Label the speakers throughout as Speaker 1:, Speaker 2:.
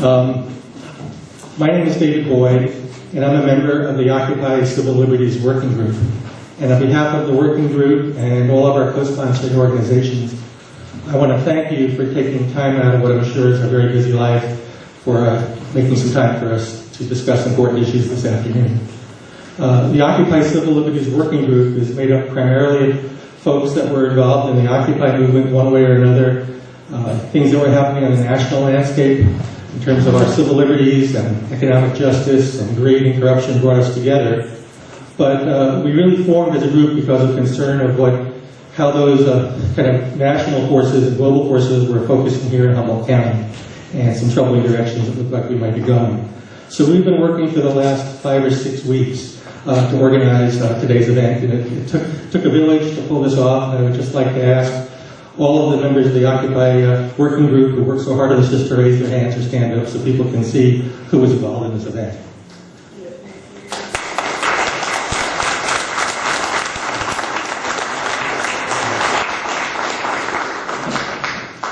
Speaker 1: My name is David Boyd, and I'm a member of the Occupy Civil Liberties Working Group. And on behalf of the working group and all of our co-sponsoring organizations, I want to thank you for taking time out of what I'm sure is a very busy life for making some time for us to discuss important issues this afternoon. The Occupy Civil Liberties Working Group is made up primarily of folks that were involved in the Occupy movement one way or another, things that were happening on the national landscape in terms of our civil liberties and economic justice and greed and corruption brought us together. But we really formed as a group because of concern of how those kind of national forces and global forces were focusing here in Humboldt County, and some troubling directions that looked like we might be going. So we've been working for the last 5 or 6 weeks to organize today's event, and it took a village to pull this off. And I would just like to ask all of the members of the Occupy working group who worked so hard on this just to raise their hands or stand up so people can see who was involved in this event.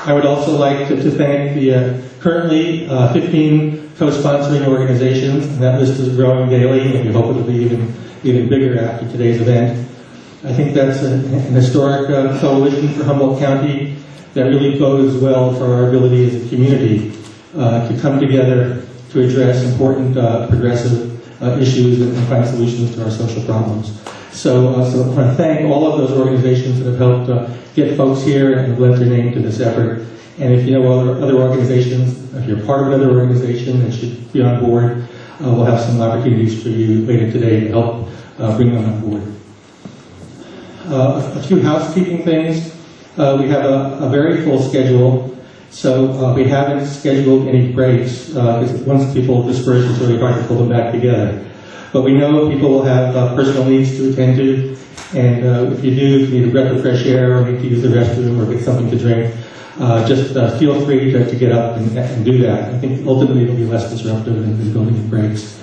Speaker 1: I would also like to thank the currently 15 co-sponsoring organizations, and that list is growing daily, and we hope it will be even bigger after today's event. I think that's an historic coalition for Humboldt County that really bodes well for our ability as a community to come together to address important progressive issues and find solutions to our social problems. So I want to thank all of those organizations that have helped get folks here and lent their name to this effort. And if you know other organizations, if you're part of another organization that should be on board, we'll have some opportunities for you later today to help bring them on board. A few housekeeping things. We have a very full schedule, so we haven't scheduled any breaks because once people disperse, it's really hard to pull them back together. But we know people will have personal needs to attend to, and if you need a breath of fresh air or need to use the restroom or get something to drink, just feel free to get up and do that. I think ultimately it'll be less disruptive than building breaks.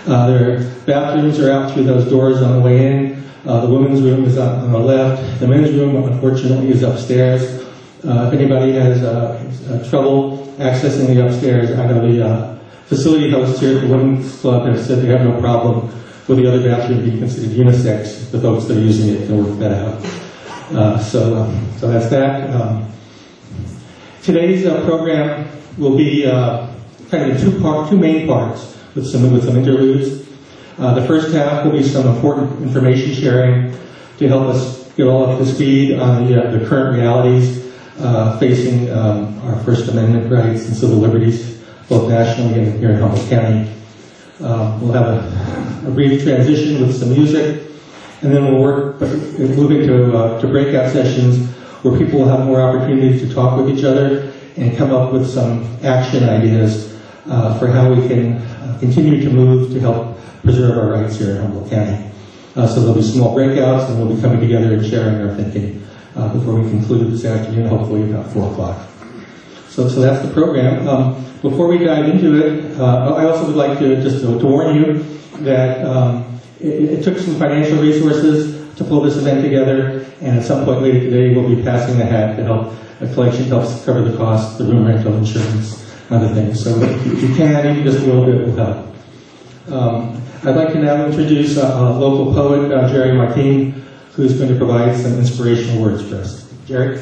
Speaker 1: Their bathrooms are out through those doors on the way in. The women's room is on the left. The men's room, unfortunately, is upstairs. If anybody has trouble accessing the upstairs, I know the facility hosts here at the Women's Club have said they have no problem with the other bathroom being considered unisex. The folks that are using it can work that out. So that's that. Today's program will be kind of two main parts with some interludes. The first half will be some important information sharing to help us get all up to speed on the current realities facing our First Amendment rights and civil liberties, both nationally and here in Humboldt County. We'll have a brief transition with some music, and then we'll work moving to breakout sessions where people will have more opportunities to talk with each other and come up with some action ideas for how we can continue to move to help preserve our rights here in Humboldt County. So there'll be small breakouts, and we'll be coming together and sharing our thinking before we conclude this afternoon, hopefully about 4 o'clock. So that's the program. Before we dive into it, I also would like to just to warn you that it took some financial resources to pull this event together, and at some point later today we'll be passing the hat to help a collection helps cover the costs, the room rental, insurance, other things. So if you can just do a little bit with help. I'd like to now introduce a local poet, Jerry Martien, who's going to provide some inspirational words for us. Jerry?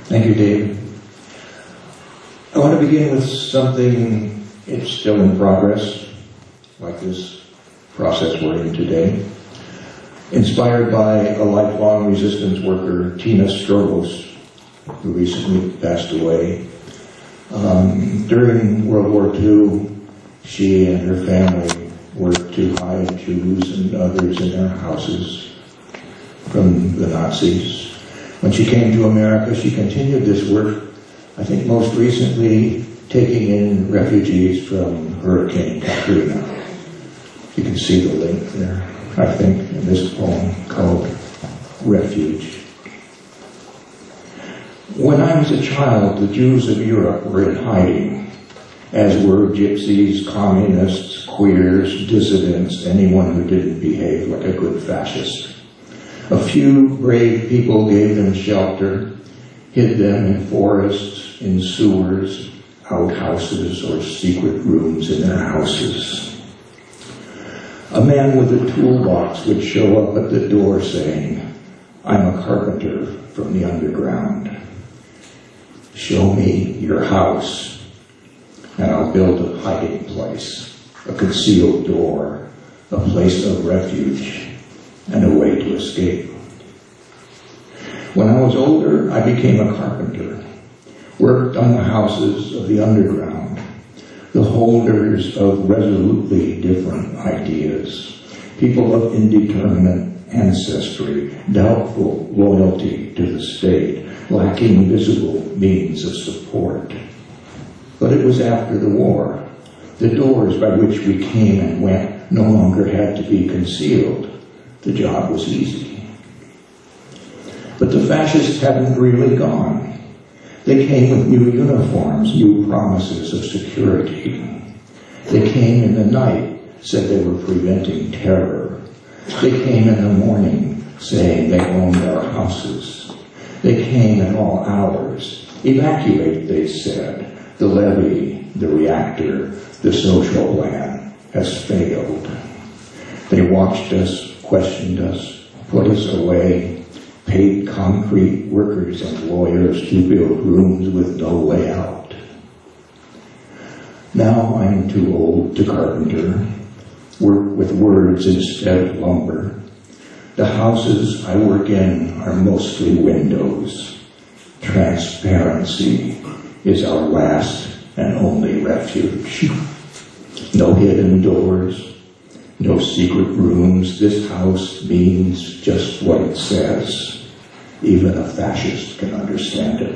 Speaker 2: Thank you, Dave. I want to begin with something, it's still in progress, like this process we're in today. Inspired by a lifelong resistance worker, Tina Strobos, who recently passed away. During World War II, she and her family worked to hide Jews and others in their houses from the Nazis. When she came to America, she continued this work, I think most recently taking in refugees from Hurricane Katrina. You can see the link there, I think, in this poem called Refuge. When I was a child, the Jews of Europe were in hiding, as were gypsies, communists, queers, dissidents, anyone who didn't behave like a good fascist. A few brave people gave them shelter, hid them in forests, in sewers, outhouses, or secret rooms in their houses. A man with a toolbox would show up at the door saying, "I'm a carpenter from the underground. Show me your house, and I'll build a hiding place, a concealed door, a place of refuge, and a way to escape." When I was older, I became a carpenter, worked on the houses of the underground, the holders of resolutely different ideas, people of indeterminate ancestry, doubtful loyalty to the state, lacking visible means of support. But it was after the war. The doors by which we came and went no longer had to be concealed. The job was easy. But the fascists hadn't really gone. They came with new uniforms, new promises of security. They came in the night, said they were preventing terror. They came in the morning, saying they owned our houses. They came at all hours. Evacuate, they said. The levee, the reactor, the social plan has failed. They watched us, questioned us, put us away, paid concrete workers and lawyers to build rooms with no layout. Now I'm too old to carpenter, work with words instead of lumber. The houses I work in are mostly windows. Transparency is our last and only refuge. No hidden doors, no secret rooms. This house means just what it says. Even a fascist can understand it.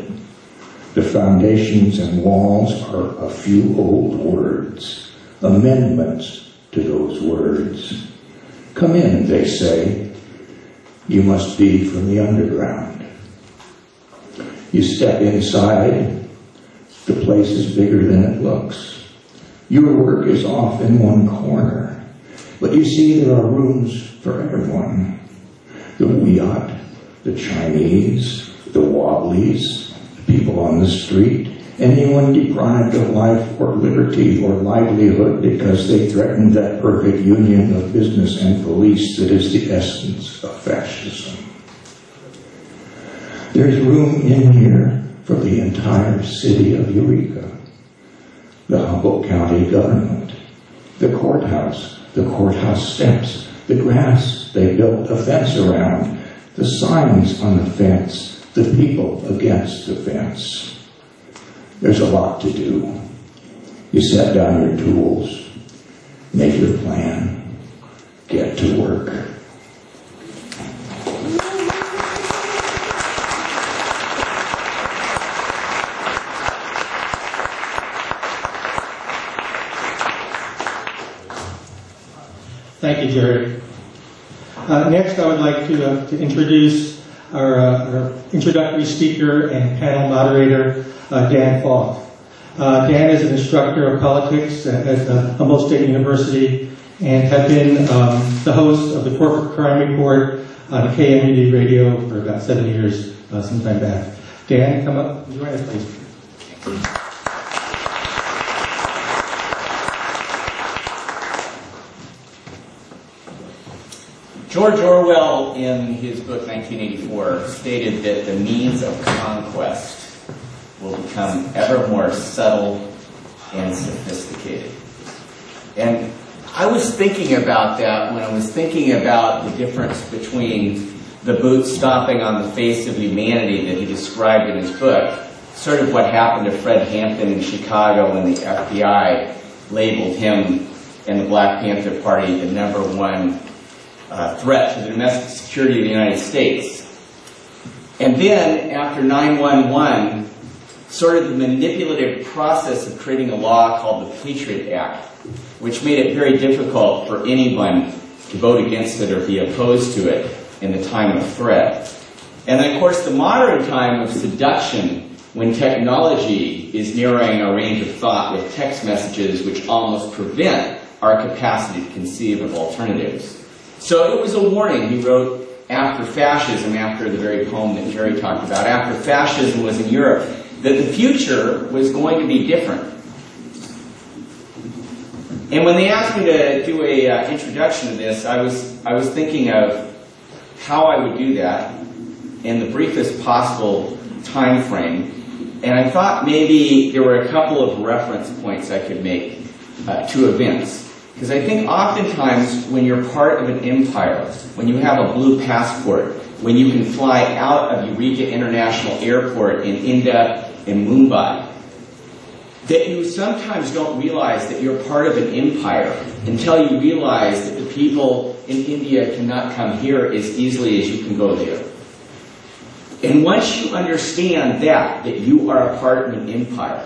Speaker 2: The foundations and walls are a few old words, amendments to those words. Come in, they say. You must be from the underground. You step inside. The place is bigger than it looks. Your work is off in one corner. But you see, there are rooms for everyone. The Wiyot, the Chinese, the Wobblies, the people on the street, anyone deprived of life or liberty or livelihood because they threatened that perfect union of business and police that is the essence of fascism. There's room in here for the entire city of Eureka, the Humboldt County government, the courthouse steps, the grass they built a fence around, the signs on the fence, the people against the fence. There's a lot to do. You set down your tools, make your plan, get to work.
Speaker 1: Thank you, Jerry. Next, I would like to introduce our introductory speaker and panel moderator, Dan Falk. Dan is an instructor of politics at Humboldt State University and had been the host of the Corporate Crime Report on KMUD radio for about 7 years, some time back. Dan, come up and join us, please.
Speaker 3: George Orwell, in his book 1984, stated that the means of conquest will become ever more subtle and sophisticated. And I was thinking about that when I was thinking about the difference between the boot stomping on the face of humanity that he described in his book, sort of what happened to Fred Hampton in Chicago when the FBI labeled him and the Black Panther Party the #1 threat to the domestic security of the United States. And then, after 9/11, sort of the manipulative process of creating a law called the Patriot Act, which made it very difficult for anyone to vote against it or be opposed to it in the time of threat. And then, of course, the modern time of seduction, when technology is narrowing our range of thought with text messages which almost prevent our capacity to conceive of alternatives. So it was a warning, he wrote, after fascism, after the very poem that Jerry talked about, after fascism was in Europe, that the future was going to be different. And when they asked me to do a introduction to this, I was thinking of how I would do that in the briefest possible time frame. And I thought maybe there were a couple of reference points I could make to events. Because I think oftentimes when you're part of an empire, when you have a blue passport, when you can fly out of Eureka International Airport and end up in Mumbai, that you sometimes don't realize that you're part of an empire until you realize that the people in India cannot come here as easily as you can go there. And once you understand that you are a part of an empire,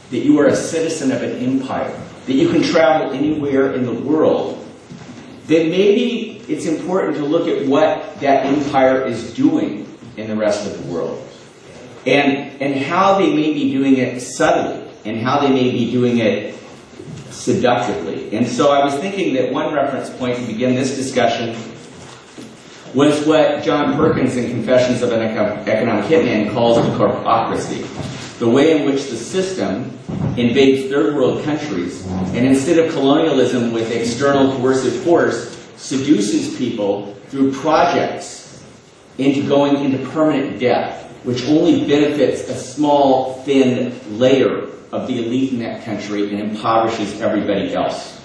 Speaker 3: that you are a citizen of an empire, that you can travel anywhere in the world, then maybe it's important to look at what that empire is doing in the rest of the world. And how they may be doing it subtly, and how they may be doing it seductively. And so I was thinking that one reference point to begin this discussion was what John Perkins in Confessions of an Economic Hitman calls the corporatocracy. The way in which the system invades third world countries, and instead of colonialism with external coercive force, seduces people through projects into going into permanent debt, which only benefits a small, thin layer of the elite in that country and impoverishes everybody else.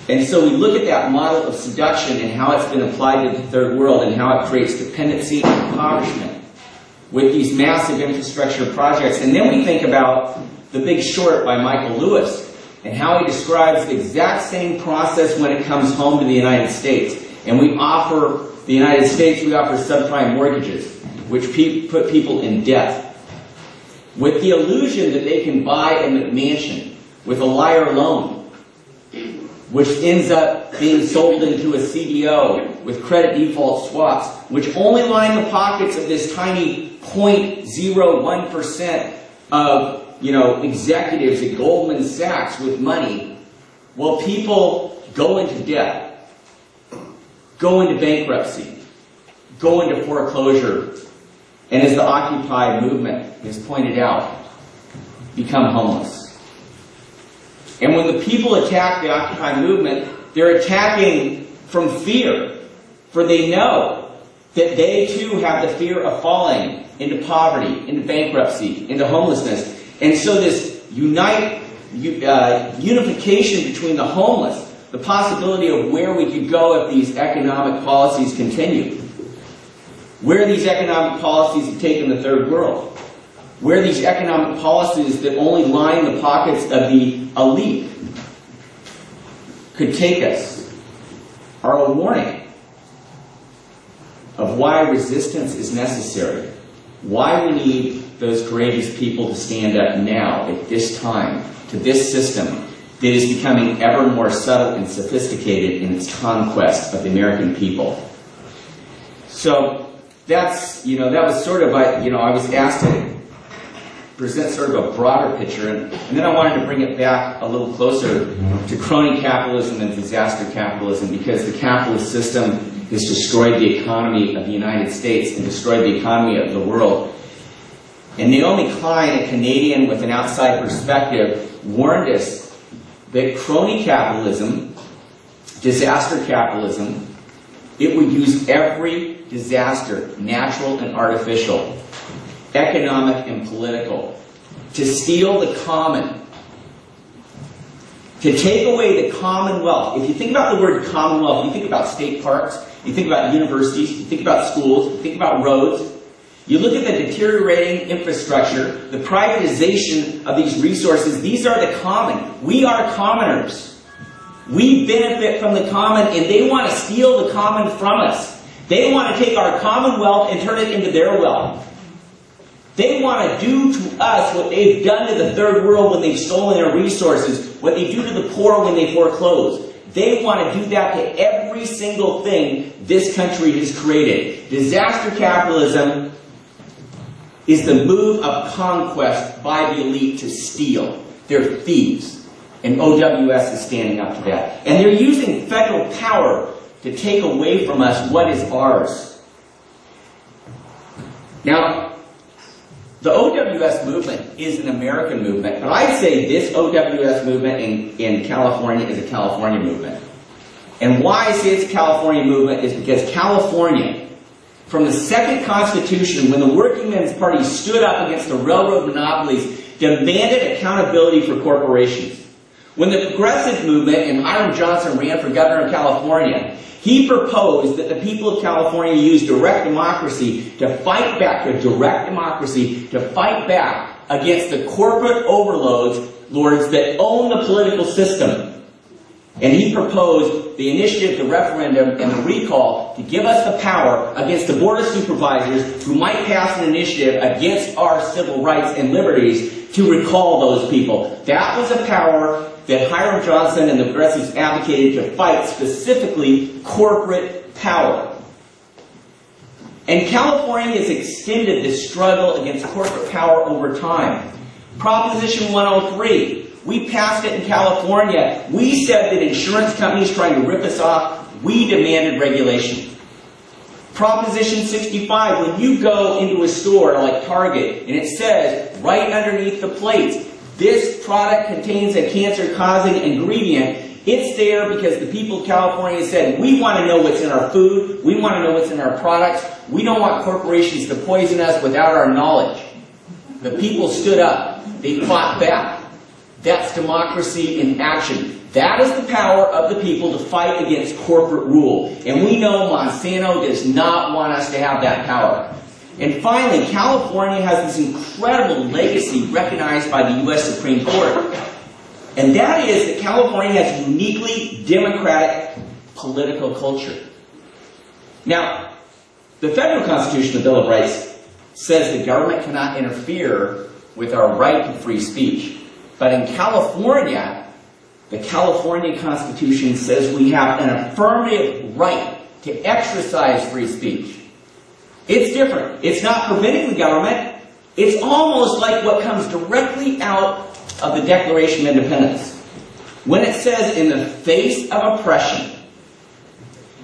Speaker 3: And so we look at that model of seduction and how it's been applied to the third world and how it creates dependency and impoverishment with these massive infrastructure projects. And then we think about The Big Short by Michael Lewis and how he describes the exact same process when it comes home to the United States. And we offer the United States, we offer subprime mortgages, which put people in debt, with the illusion that they can buy a McMansion with a liar loan, which ends up being sold into a CDO with credit default swaps, which only line the pockets of this tiny 0.01% of executives at Goldman Sachs with money. Well, people go into debt, go into bankruptcy, go into foreclosure, and as the Occupy movement has pointed out, become homeless. And when the people attack the Occupy movement, they're attacking from fear, for they know that they too have the fear of falling into poverty, into bankruptcy, into homelessness. And so this unification between the homeless, the possibility of where we could go if these economic policies continue, where these economic policies have taken the third world, where these economic policies that only line the pockets of the elite could take us, are a warning of why resistance is necessary, why we need those courageous people to stand up now, at this time, to this system that is becoming ever more subtle and sophisticated in its conquest of the American people. So that's, that was sort of, I was asked to present sort of a broader picture, and then I wanted to bring it back a little closer to crony capitalism and disaster capitalism, because the capitalist system has destroyed the economy of the United States and destroyed the economy of the world. And Naomi Klein, a Canadian with an outside perspective, warned us that crony capitalism, disaster capitalism, it would use every disaster, natural and artificial, economic and political, to steal the common, to take away the commonwealth. If you think about the word commonwealth, you think about state parks, you think about universities, you think about schools, you think about roads. You look at the deteriorating infrastructure, the privatization of these resources. These are the common. We are commoners. We benefit from the common, and they want to steal the common from us. They want to take our commonwealth and turn it into their wealth. They want to do to us what they've done to the third world when they've stolen their resources, what they do to the poor when they foreclose. They want to do that to every single thing this country has created. Disaster capitalism is the move of conquest by the elite to steal. They're thieves. And OWS is standing up to that. And they're using federal power to take away from us what is ours. Now, the OWS movement is an American movement, but I'd say this OWS movement in California is a California movement. And why I say it's a California movement is because California, from the second Constitution, when the Working Men's Party stood up against the railroad monopolies, demanded accountability for corporations. When the progressive movement and Hiram Johnson ran for governor of California, he proposed that the people of California use direct democracy to fight back, against the corporate lords that own the political system. And he proposed the initiative, the referendum, and the recall to give us the power against the Board of Supervisors who might pass an initiative against our civil rights and liberties to recall those people. That was a power that Hiram Johnson and the progressives advocated to fight, specifically corporate power. And California has extended this struggle against corporate power over time. Proposition 103, we passed it in California. We said that insurance companies trying to rip us off, we demanded regulation. Proposition 65, when you go into a store like Target and it says right underneath the plates, this product contains a cancer-causing ingredient, it's there because the people of California said, we want to know what's in our food, we want to know what's in our products, we don't want corporations to poison us without our knowledge. The people stood up, they fought back. That's democracy in action. That is the power of the people to fight against corporate rule. And we know Monsanto does not want us to have that power. And finally, California has this incredible legacy recognized by the U.S. Supreme Court. And that is that California has a uniquely democratic political culture. Now, the federal Constitution, the Bill of Rights, says the government cannot interfere with our right to free speech. But in California, the California Constitution says we have an affirmative right to exercise free speech. It's different. It's not permitting the government. It's almost like what comes directly out of the Declaration of Independence. When it says, in the face of oppression.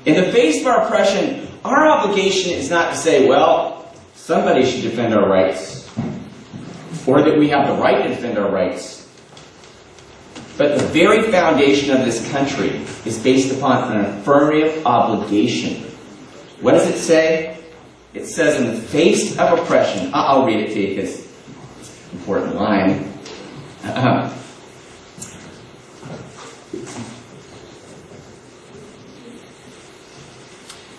Speaker 3: In the face of our oppression, our obligation is not to say, well, somebody should defend our rights. Or that we have the right to defend our rights. But the very foundation of this country is based upon an affirmative obligation. What does it say? It says, in the face of oppression, I'll read it to you because it's an important line.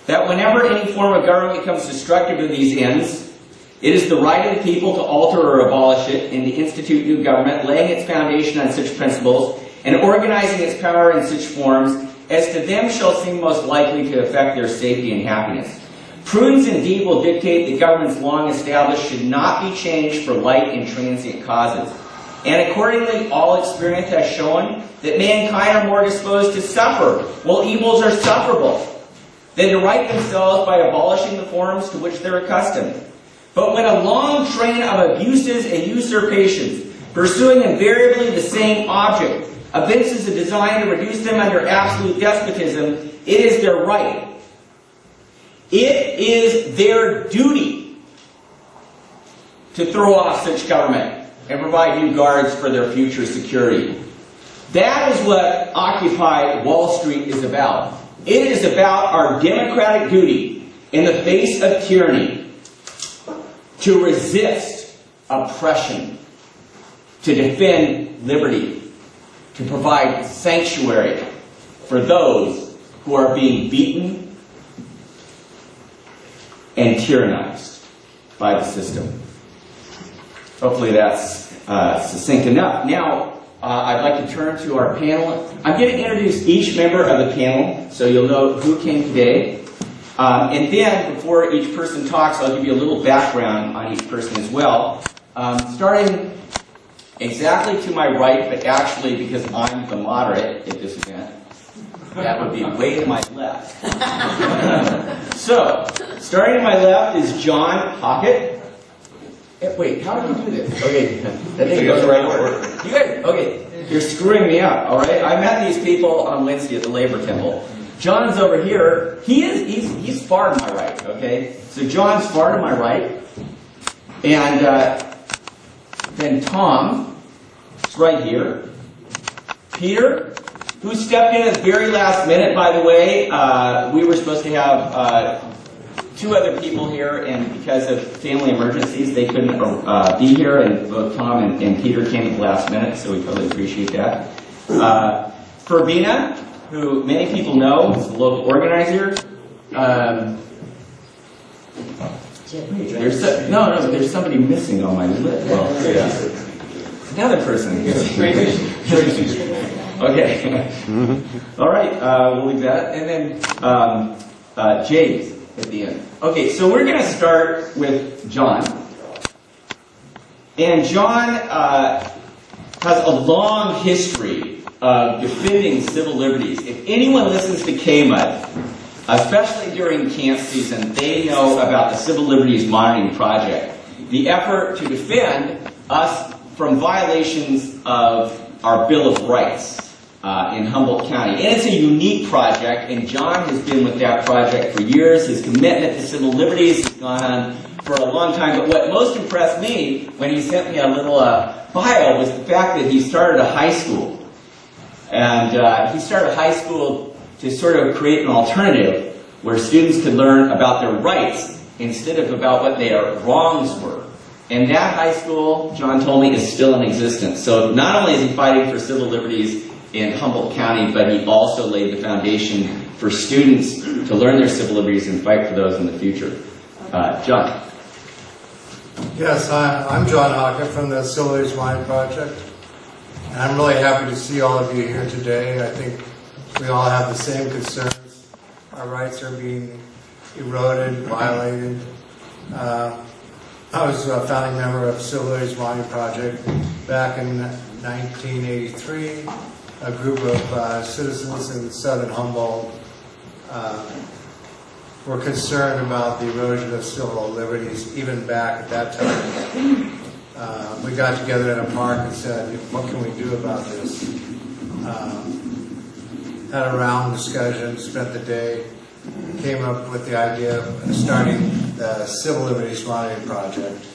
Speaker 3: That whenever any form of government becomes destructive of these ends, it is the right of the people to alter or abolish it and to institute new government, laying its foundation on such principles and organizing its power in such forms as to them shall seem most likely to affect their safety and happiness. Prudence indeed will dictate that governments long established should not be changed for light and transient causes. And accordingly, all experience has shown that mankind are more disposed to suffer, while evils are sufferable, than to right themselves by abolishing the forms to which they're accustomed. But when a long train of abuses and usurpations, pursuing invariably the same object, evinces a design to reduce them under absolute despotism, it is their right. It is their duty to throw off such government and provide new guards for their future security. That is what Occupy Wall Street is about. It is about our democratic duty in the face of tyranny to resist oppression, to defend liberty, to provide sanctuary for those who are being beaten and tyrannized by the system. Hopefully that's succinct enough. Now, I'd like to turn to our panel. I'm going to introduce each member of the panel so you'll know who came today. And then, before each person talks, I'll give you a little background on each person as well. Starting exactly to my right, but actually because I'm the moderate at this event, that would be way to my left. So, starting to my left is John Hockett. Wait, how did you do this? Okay, that didn't go the right order. You guys, okay, you're screwing me up, all right? I met these people on Wednesday at the Labor Temple. John's over here. He's far to my right, okay? So John's far to my right. And then Tom is right here. Peter, who stepped in at the very last minute, by the way. We were supposed to have 2 other people here, and because of family emergencies, they couldn't be here, and both Tom and Peter came at the last minute, so we totally appreciate that. Verbena, who many people know, is the local organizer. There's somebody missing on my list. Well, yeah. Another person. Okay. All right, we'll leave that. And then James at the end. Okay, so we're going to start with John. And John has a long history of defending civil liberties. If anyone listens to KMUD, especially during camp season, they know about the Civil Liberties Monitoring Project, the effort to defend us from violations of our Bill of Rights in Humboldt County. And it's a unique project, and John has been with that project for years. His commitment to civil liberties has gone on for a long time. But what most impressed me when he sent me a little bio was the fact that he started a high school. And he started a high school to sort of create an alternative where students could learn about their rights instead of about what their wrongs were. And that high school, John told me, is still in existence. So not only is he fighting for civil liberties in Humboldt County, but he also laid the foundation for students to learn their civil liberties and fight for those in the future. John.
Speaker 4: Yes, I'm John Hockett from the Civil Liberties Monitoring Project. And I'm really happy to see all of you here today. I think we all have the same concerns. Our rights are being eroded, violated. I was a founding member of Civil Liberties Monitoring Project back in 1983. A group of citizens in southern Humboldt were concerned about the erosion of civil liberties even back at that time. We got together in a park and said, what can we do about this? Had a round discussion, spent the day, came up with the idea of starting the Civil Liberties Monitoring Project.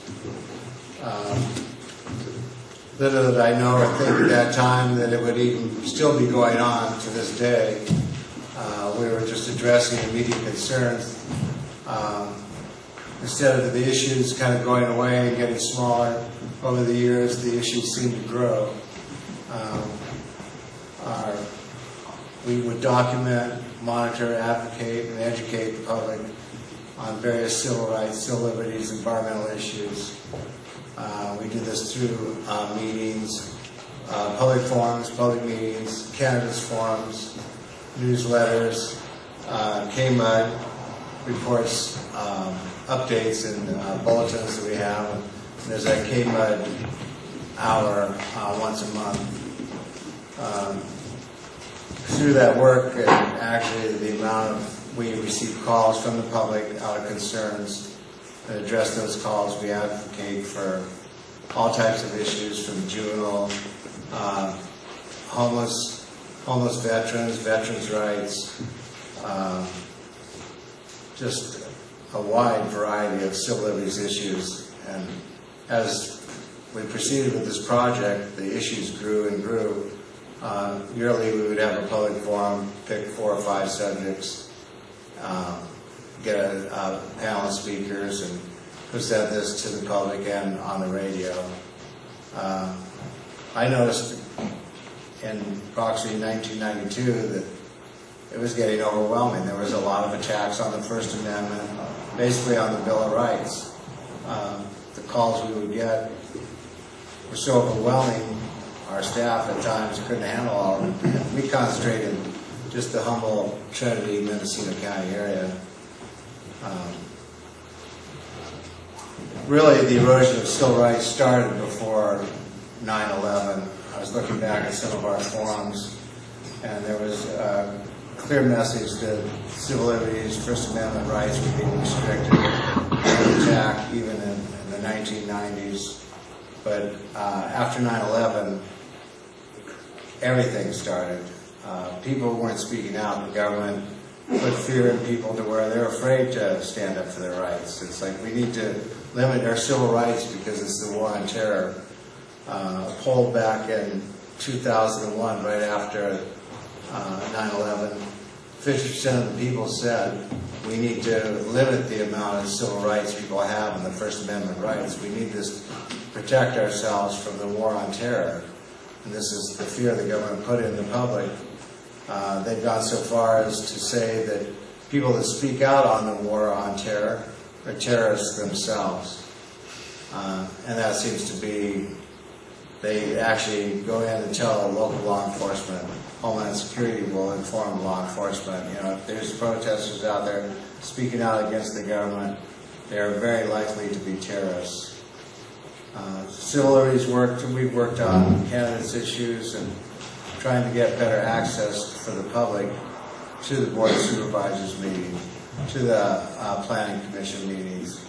Speaker 4: Little did I know or think at that time that it would even still be going on to this day. We were just addressing immediate concerns. Instead of the issues kind of going away and getting smaller, over the years the issues seemed to grow. We would document, monitor, advocate, and educate the public on various civil rights, civil liberties, environmental issues. We do this through meetings, public forums, public meetings, candidates forums, newsletters, KMUD reports, updates and bulletins that we have. And there's a KMUD hour once a month. Through that work, and actually the amount of, we receive calls from the public out of concerns and address those calls. We advocate for all types of issues from juvenile, homeless veterans, veterans' rights, just a wide variety of civil liberties issues. And as we proceeded with this project, the issues grew and grew. Yearly we would have a public forum, pick 4 or 5 subjects, get a panel of speakers and present this to the public and on the radio. I noticed in approximately 1992 that it was getting overwhelming. There was a lot of attacks on the First Amendment, basically on the Bill of Rights. The calls we would get were so overwhelming, our staff at times couldn't handle all of it. We concentrated just the Humboldt, Trinity, Mendocino County area. Really, the erosion of civil rights started before 9/11. I was looking back at some of our forums, and there was a clear message that civil liberties, First Amendment rights were being restricted and attacked even in the 1990s. But after 9/11, everything started. people weren't speaking out. The government put fear in people to where they're afraid to stand up for their rights. It's like we need to limit our civil rights because it's the war on terror. A poll back in 2001, right after 9/11, 50% of the people said we need to limit the amount of civil rights people have in the First Amendment rights. We need to protect ourselves from the war on terror. And this is the fear the government put in the public. They've gone so far as to say that people that speak out on the war on terror are terrorists themselves. And that seems to be, they actually go in and tell local law enforcement, Homeland Security will inform law enforcement. You know, if there's protesters out there speaking out against the government, they are very likely to be terrorists. Civil liberties work, we've worked on candidates issues and trying to get better access for the public to the Board of Supervisors meeting, to the Planning Commission meetings.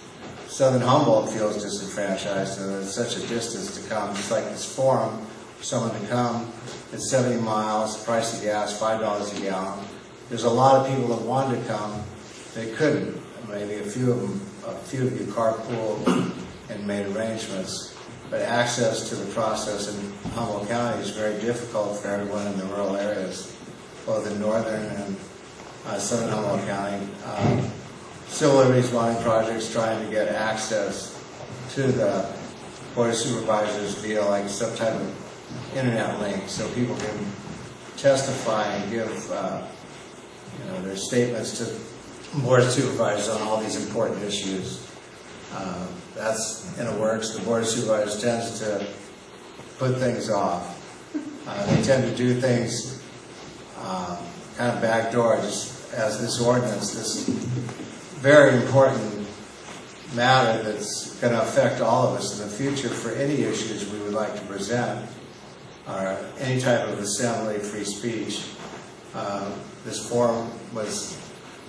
Speaker 4: Southern Humboldt feels disenfranchised, and there's such a distance to come. Just like this forum, for someone to come, it's 70 miles, price of gas, $5 a gallon. There's a lot of people that wanted to come, they couldn't. Maybe a few of you carpooled and made arrangements. But access to the process in Humboldt County is very difficult for everyone in the rural areas, both in northern and southern Humboldt County. Civil liberties wanting projects trying to get access to the Board of Supervisors via like some type of internet link so people can testify and give their statements to the Board of Supervisors on all these important issues. That's in the works. The Board of Supervisors tends to put things off. They tend to do things kind of backdoor, just as this ordinance, this very important matter that's going to affect all of us in the future for any issues we would like to present, or any type of assembly, free speech. This forum was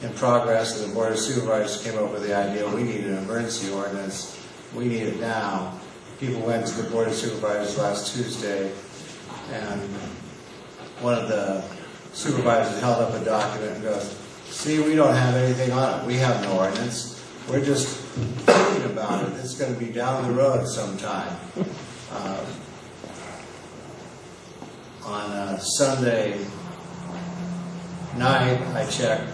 Speaker 4: in progress, and the Board of Supervisors came up with the idea we need an emergency ordinance. We need it now. People went to the Board of Supervisors last Tuesday, and one of the supervisors held up a document and goes, "See, we don't have anything on it. We have no ordinance. We're just thinking about it. It's going to be down the road sometime." On Sunday night, I checked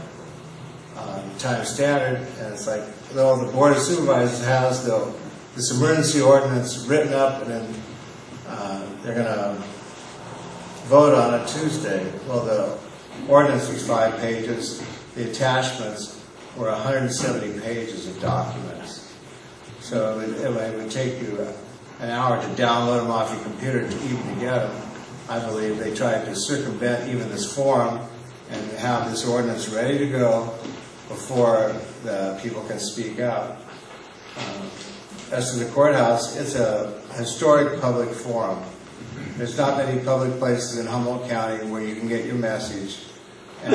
Speaker 4: Time Standard, and it's like, well, the Board of Supervisors has this emergency ordinance written up, and then they're going to vote on it Tuesday. Well, the ordinance was 5 pages. The attachments were 170 pages of documents. So it would take you an hour to download them off your computer to even get them. I believe they tried to circumvent even this forum and have this ordinance ready to go before the people can speak out. As to the courthouse, it's a historic public forum. There's not many public places in Humboldt County where you can get your message and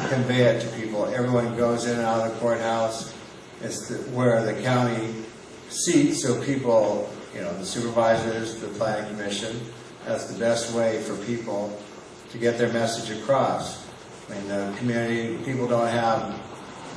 Speaker 4: convey it to people. Everyone goes in and out of the courthouse. It's where the county seats, so people, the supervisors, the planning commission, that's the best way for people to get their message across. I mean, the community, people don't have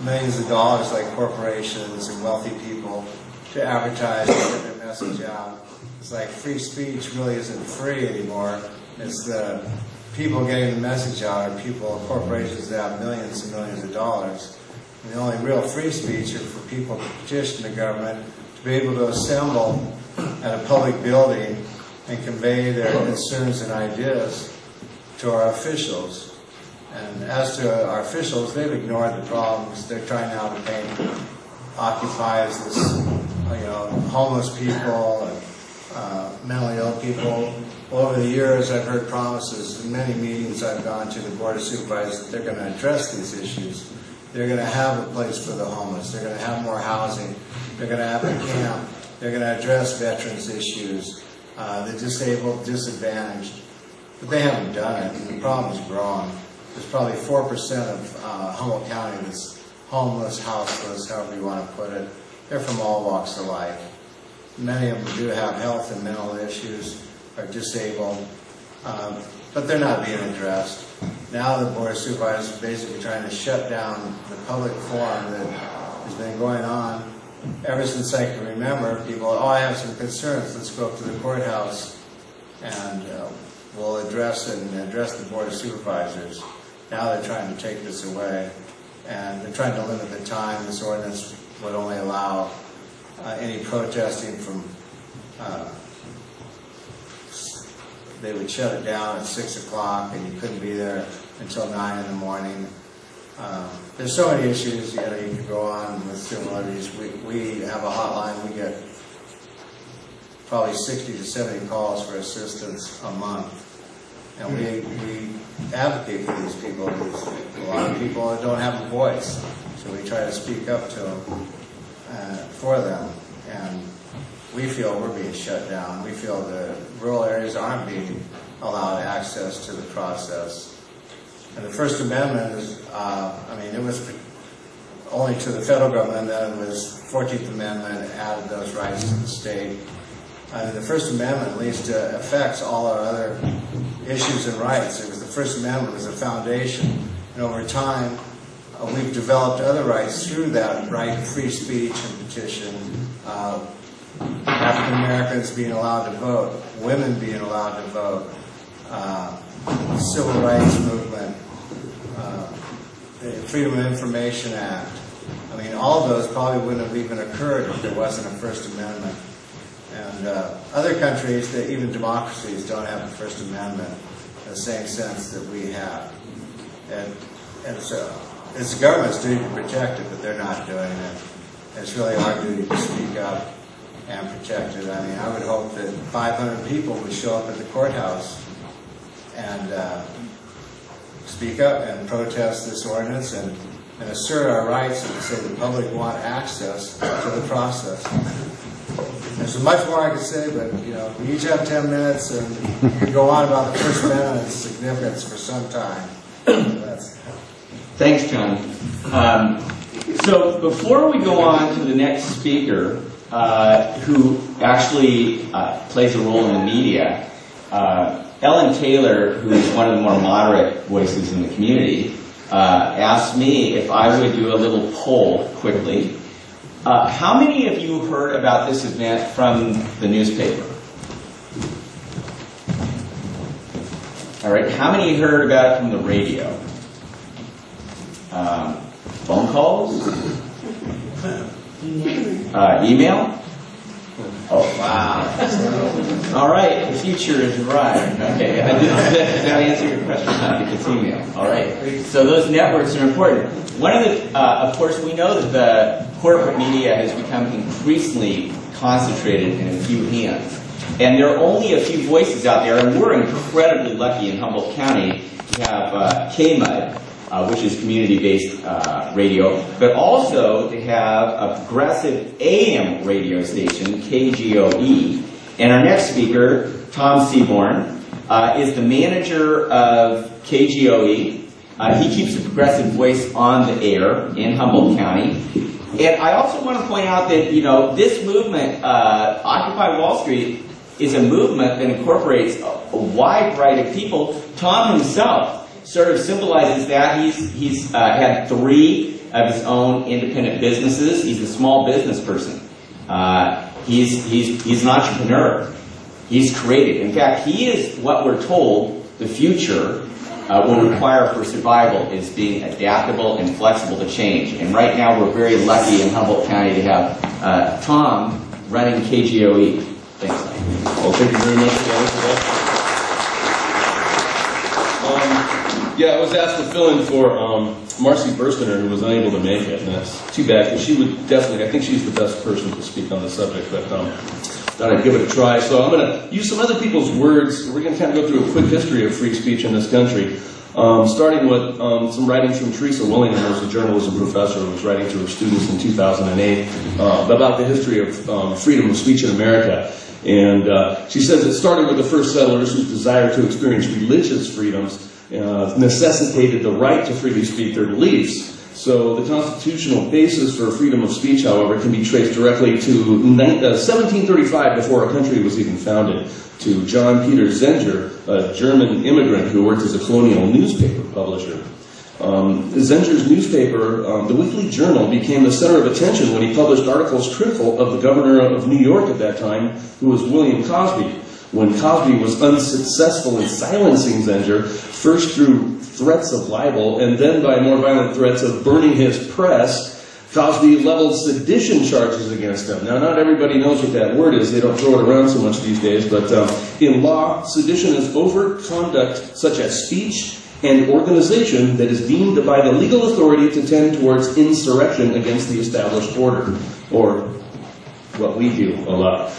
Speaker 4: millions of dollars like corporations and wealthy people to advertise and get their message out. It's like free speech really isn't free anymore. It's the people getting the message out are people, corporations that have millions and millions of dollars. And the only real free speech are for people to petition the government to be able to assemble at a public building and convey their concerns and ideas to our officials. And as to our officials, they've ignored the problems. They're trying now to paint Occupy as this, homeless people and mentally ill people. Well, over the years, I've heard promises in many meetings I've gone to the Board of Supervisors that they're going to address these issues. They're going to have a place for the homeless. They're going to have more housing. They're going to have a camp. They're going to address veterans' issues, the disabled, disadvantaged. But they haven't done it, and the problem's growing. There's probably 4% of Humboldt County that's homeless, houseless, however you want to put it. They're from all walks of life. Many of them do have health and mental issues, are disabled. But but they're not being addressed. Now the Board of Supervisors is basically trying to shut down the public forum that has been going on ever since I can remember. People, oh, I have some concerns, let's go up to the courthouse and we'll address the Board of Supervisors. Now they're trying to take this away, and they're trying to limit the time. This ordinance would only allow any protesting from, they would shut it down at 6 o'clock and you couldn't be there until 9 in the morning. There's so many issues, you could go on with civil liberties. We have a hotline, we get probably 60 to 70 calls for assistance a month. And we advocate for these people. There's a lot of people that don't have a voice, so we try to speak up to them, for them. And we feel we're being shut down. We feel the rural areas aren't being allowed access to the process. And the First Amendment is, it was only to the federal government, then it was 14th Amendment added those rights to the state. The First Amendment at least affects all our other issues and rights. It was the First Amendment was a foundation, and over time we've developed other rights through that right to free speech and petition. African Americans being allowed to vote, women being allowed to vote, Civil Rights Movement, the Freedom of Information Act. All of those probably wouldn't have even occurred if there wasn't a First Amendment. And other countries, even democracies, don't have the First Amendment in the same sense that we have. And so it's the government's duty to protect it, but they're not doing it. It's really our duty to speak up and protect it. I would hope that 500 people would show up at the courthouse and speak up and protest this ordinance and assert our rights and say the public want access to the process. There's much more I could say, but we each have 10 minutes and go on about the First Amendment and its significance for some time.
Speaker 3: Thanks, John. So before we go on to the next speaker, who actually plays a role in the media, Ellen Taylor, who is one of the more moderate voices in the community, asked me if I would do a little poll quickly. How many of you heard about this event from the newspaper? All right, how many heard about it from the radio? Phone calls? Email? Oh, wow. All right, the future is right. Okay, does that answer your question? I think it's email. All right, so those networks are important. One of the, of course, we know that the corporate media has become increasingly concentrated in a few hands. And there are only a few voices out there, and we're incredibly lucky in Humboldt County to have KMUD, which is community-based radio, but also to have a progressive AM radio station, KGOE. And our next speaker, Tom Sebourn, is the manager of KGOE. He keeps the progressive voice on the air in Humboldt County. And I also want to point out that, this movement, Occupy Wall Street, is a movement that incorporates a wide variety of people. Tom himself sort of symbolizes that. He's had 3 of his own independent businesses. He's a small business person. He's an entrepreneur. He's creative. In fact, he is what we're told the future will require for survival is being adaptable and flexible to change. And right now we're very lucky in Humboldt County to have Tom running KGOE. Thanks.
Speaker 5: Well, thank you very much for that. I was asked to fill in for Marcy Burstener, who was unable to make it, and that's too bad, because she would definitely, I think she's the best person to speak on the subject, but thought I'd give it a try. So I'm going to use some other people's words. We're going to kind of go through a quick history of free speech in this country, starting with some writings from Teresa Willingham, who was a journalism professor who was writing to her students in 2008 about the history of freedom of speech in America. And she says it started with the first settlers whose desire to experience religious freedoms necessitated the right to freely speak their beliefs. So the constitutional basis for freedom of speech, however, can be traced directly to 1735, before our country was even founded, to John Peter Zenger, a German immigrant who worked as a colonial newspaper publisher. Zenger's newspaper, the Weekly Journal, became the center of attention when he published articles critical of the governor of New York at that time, who was William Cosby. When Cosby was unsuccessful in silencing Zenger, first through threats of libel and then by more violent threats of burning his press, Cosby leveled sedition charges against him. Now, not everybody knows what that word is. They don't throw it around so much these days. But in law, sedition is overt conduct such as speech and organization that is deemed by the legal authority to tend towards insurrection against the established order, or what we do a lot.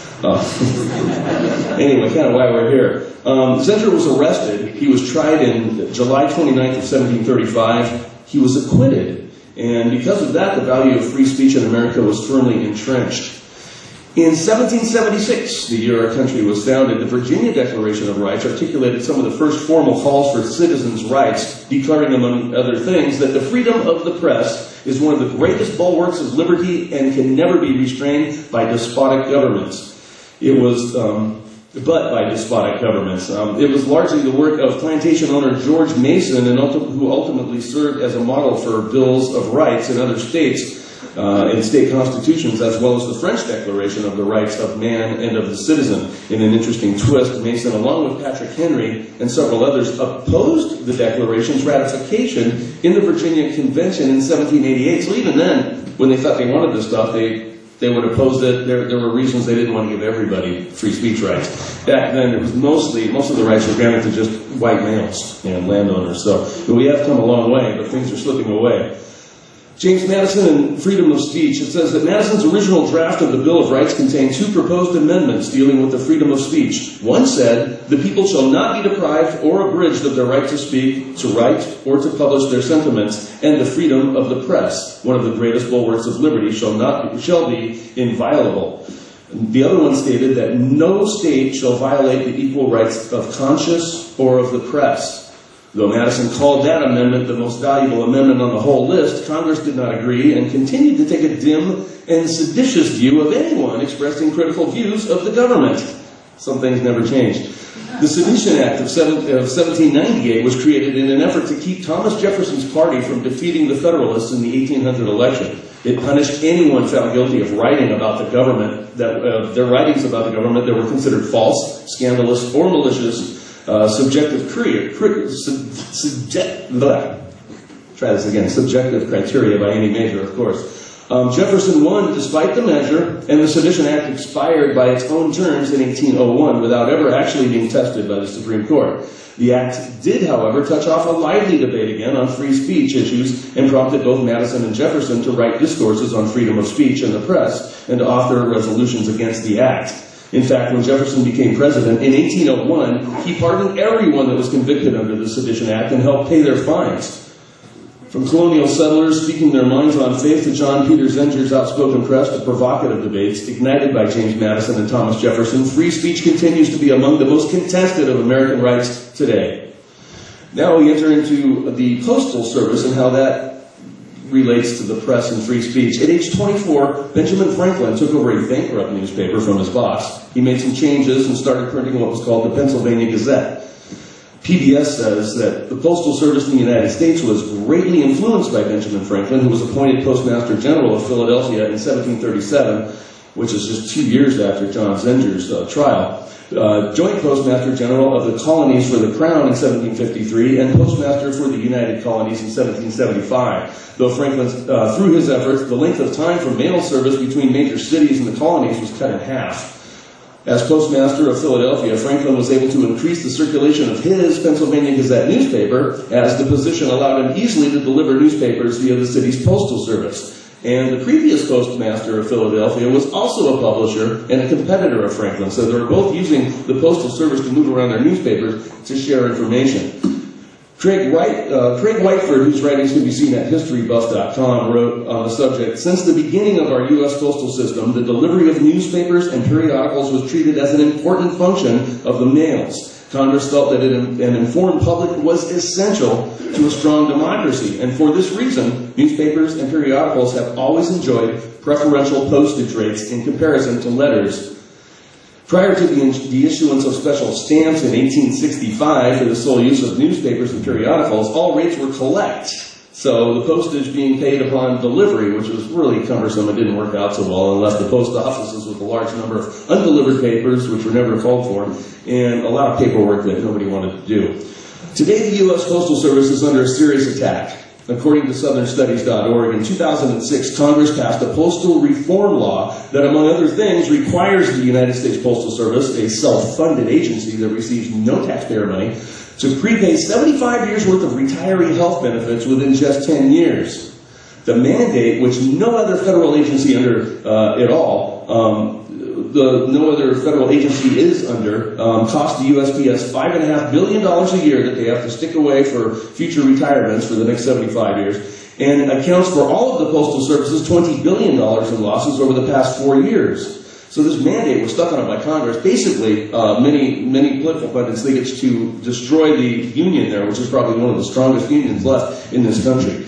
Speaker 5: Anyway, kind of why we're here. Zenger was arrested. He was tried in July 29th of 1735. He was acquitted. And because of that, the value of free speech in America was firmly entrenched. In 1776, the year our country was founded, the Virginia Declaration of Rights articulated some of the first formal calls for citizens' rights, declaring, among other things, that the freedom of the press is one of the greatest bulwarks of liberty and can never be restrained by despotic governments. It was, by despotic governments. It was largely the work of plantation owner George Mason, and who ultimately served as a model for bills of rights in other states, in state constitutions, as well as the French Declaration of the Rights of Man and of the Citizen. In an interesting twist, Mason, along with Patrick Henry and several others, opposed the Declaration's ratification in the Virginia Convention in 1788. So even then, when they thought they wanted this stuff, they would oppose it. There were reasons they didn't want to give everybody free speech rights. Back then, it was most of the rights were granted to just white males and landowners. So we have come a long way, but things are slipping away. James Madison and freedom of speech. It says that Madison's original draft of the Bill of Rights contained two proposed amendments dealing with the freedom of speech. One said, the people shall not be deprived or abridged of their right to speak, to write, or to publish their sentiments, and the freedom of the press, one of the greatest bulwarks of liberty, shall be inviolable. The other one stated that no state shall violate the equal rights of conscience or of the press. Though Madison called that amendment the most valuable amendment on the whole list, Congress did not agree and continued to take a dim and seditious view of anyone expressing critical views of the government. Some things never changed. The Sedition Act of 1798 was created in an effort to keep Thomas Jefferson's party from defeating the Federalists in the 1800 election. It punished anyone found guilty of writing about the government, their writings about the government that were considered false, scandalous, or malicious, subjective criteria by any measure, of course. Jefferson won despite the measure, and the Sedition Act expired by its own terms in 1801 without ever actually being tested by the Supreme Court. The act did, however, touch off a lively debate again on free speech issues and prompted both Madison and Jefferson to write discourses on freedom of speech and the press and to author resolutions against the act. In fact, when Jefferson became president in 1801, he pardoned everyone that was convicted under the Sedition Act and helped pay their fines. From colonial settlers speaking their minds on faith to John Peter Zenger's outspoken press to provocative debates ignited by James Madison and Thomas Jefferson, free speech continues to be among the most contested of American rights today. Now we enter into the Postal Service and how that relates to the press and free speech. At age 24, Benjamin Franklin took over a bankrupt newspaper from his boss. He made some changes and started printing what was called the Pennsylvania Gazette. PBS says that the Postal Service in the United States was greatly influenced by Benjamin Franklin, who was appointed Postmaster General of Philadelphia in 1737, which is just 2 years after John Zenger's trial. Joint Postmaster General of the Colonies for the Crown in 1753, and Postmaster for the United Colonies in 1775. Though Franklin, through his efforts, the length of time for mail service between major cities and the colonies was cut in half. As Postmaster of Philadelphia, Franklin was able to increase the circulation of his Pennsylvania Gazette newspaper, as the position allowed him easily to deliver newspapers via the city's postal service. And the previous Postmaster of Philadelphia was also a publisher and a competitor of Franklin, so they were both using the Postal Service to move around their newspapers to share information. Craig Whiteford, whose writings can be seen at historybuff.com, wrote on the subject, "Since the beginning of our U.S. postal system, the delivery of newspapers and periodicals was treated as an important function of the mails. Congress felt that an informed public was essential to a strong democracy, and for this reason, newspapers and periodicals have always enjoyed preferential postage rates in comparison to letters. Prior to the issuance of special stamps in 1865 for the sole use of newspapers and periodicals, all rates were collect. So the postage being paid upon delivery, which was really cumbersome, it didn't work out so well and left the post offices with a large number of undelivered papers, which were never called for, and a lot of paperwork that nobody wanted to do. Today, the U.S. Postal Service is under a serious attack. According to southernstudies.org, in 2006, Congress passed a postal reform law that, among other things, requires the United States Postal Service, a self-funded agency that receives no taxpayer money, to prepay 75 years' worth of retiree health benefits within just 10 years. The mandate, which no other federal agency under at all, no other federal agency is under, cost the USPS $5.5 billion a year that they have to stick away for future retirements for the next 75 years, and accounts for all of the Postal Service's $20 billion in losses over the past 4 years. So this mandate was stuck on it by Congress. Basically, many political pundits think it's to destroy the union there, which is probably one of the strongest unions left in this country.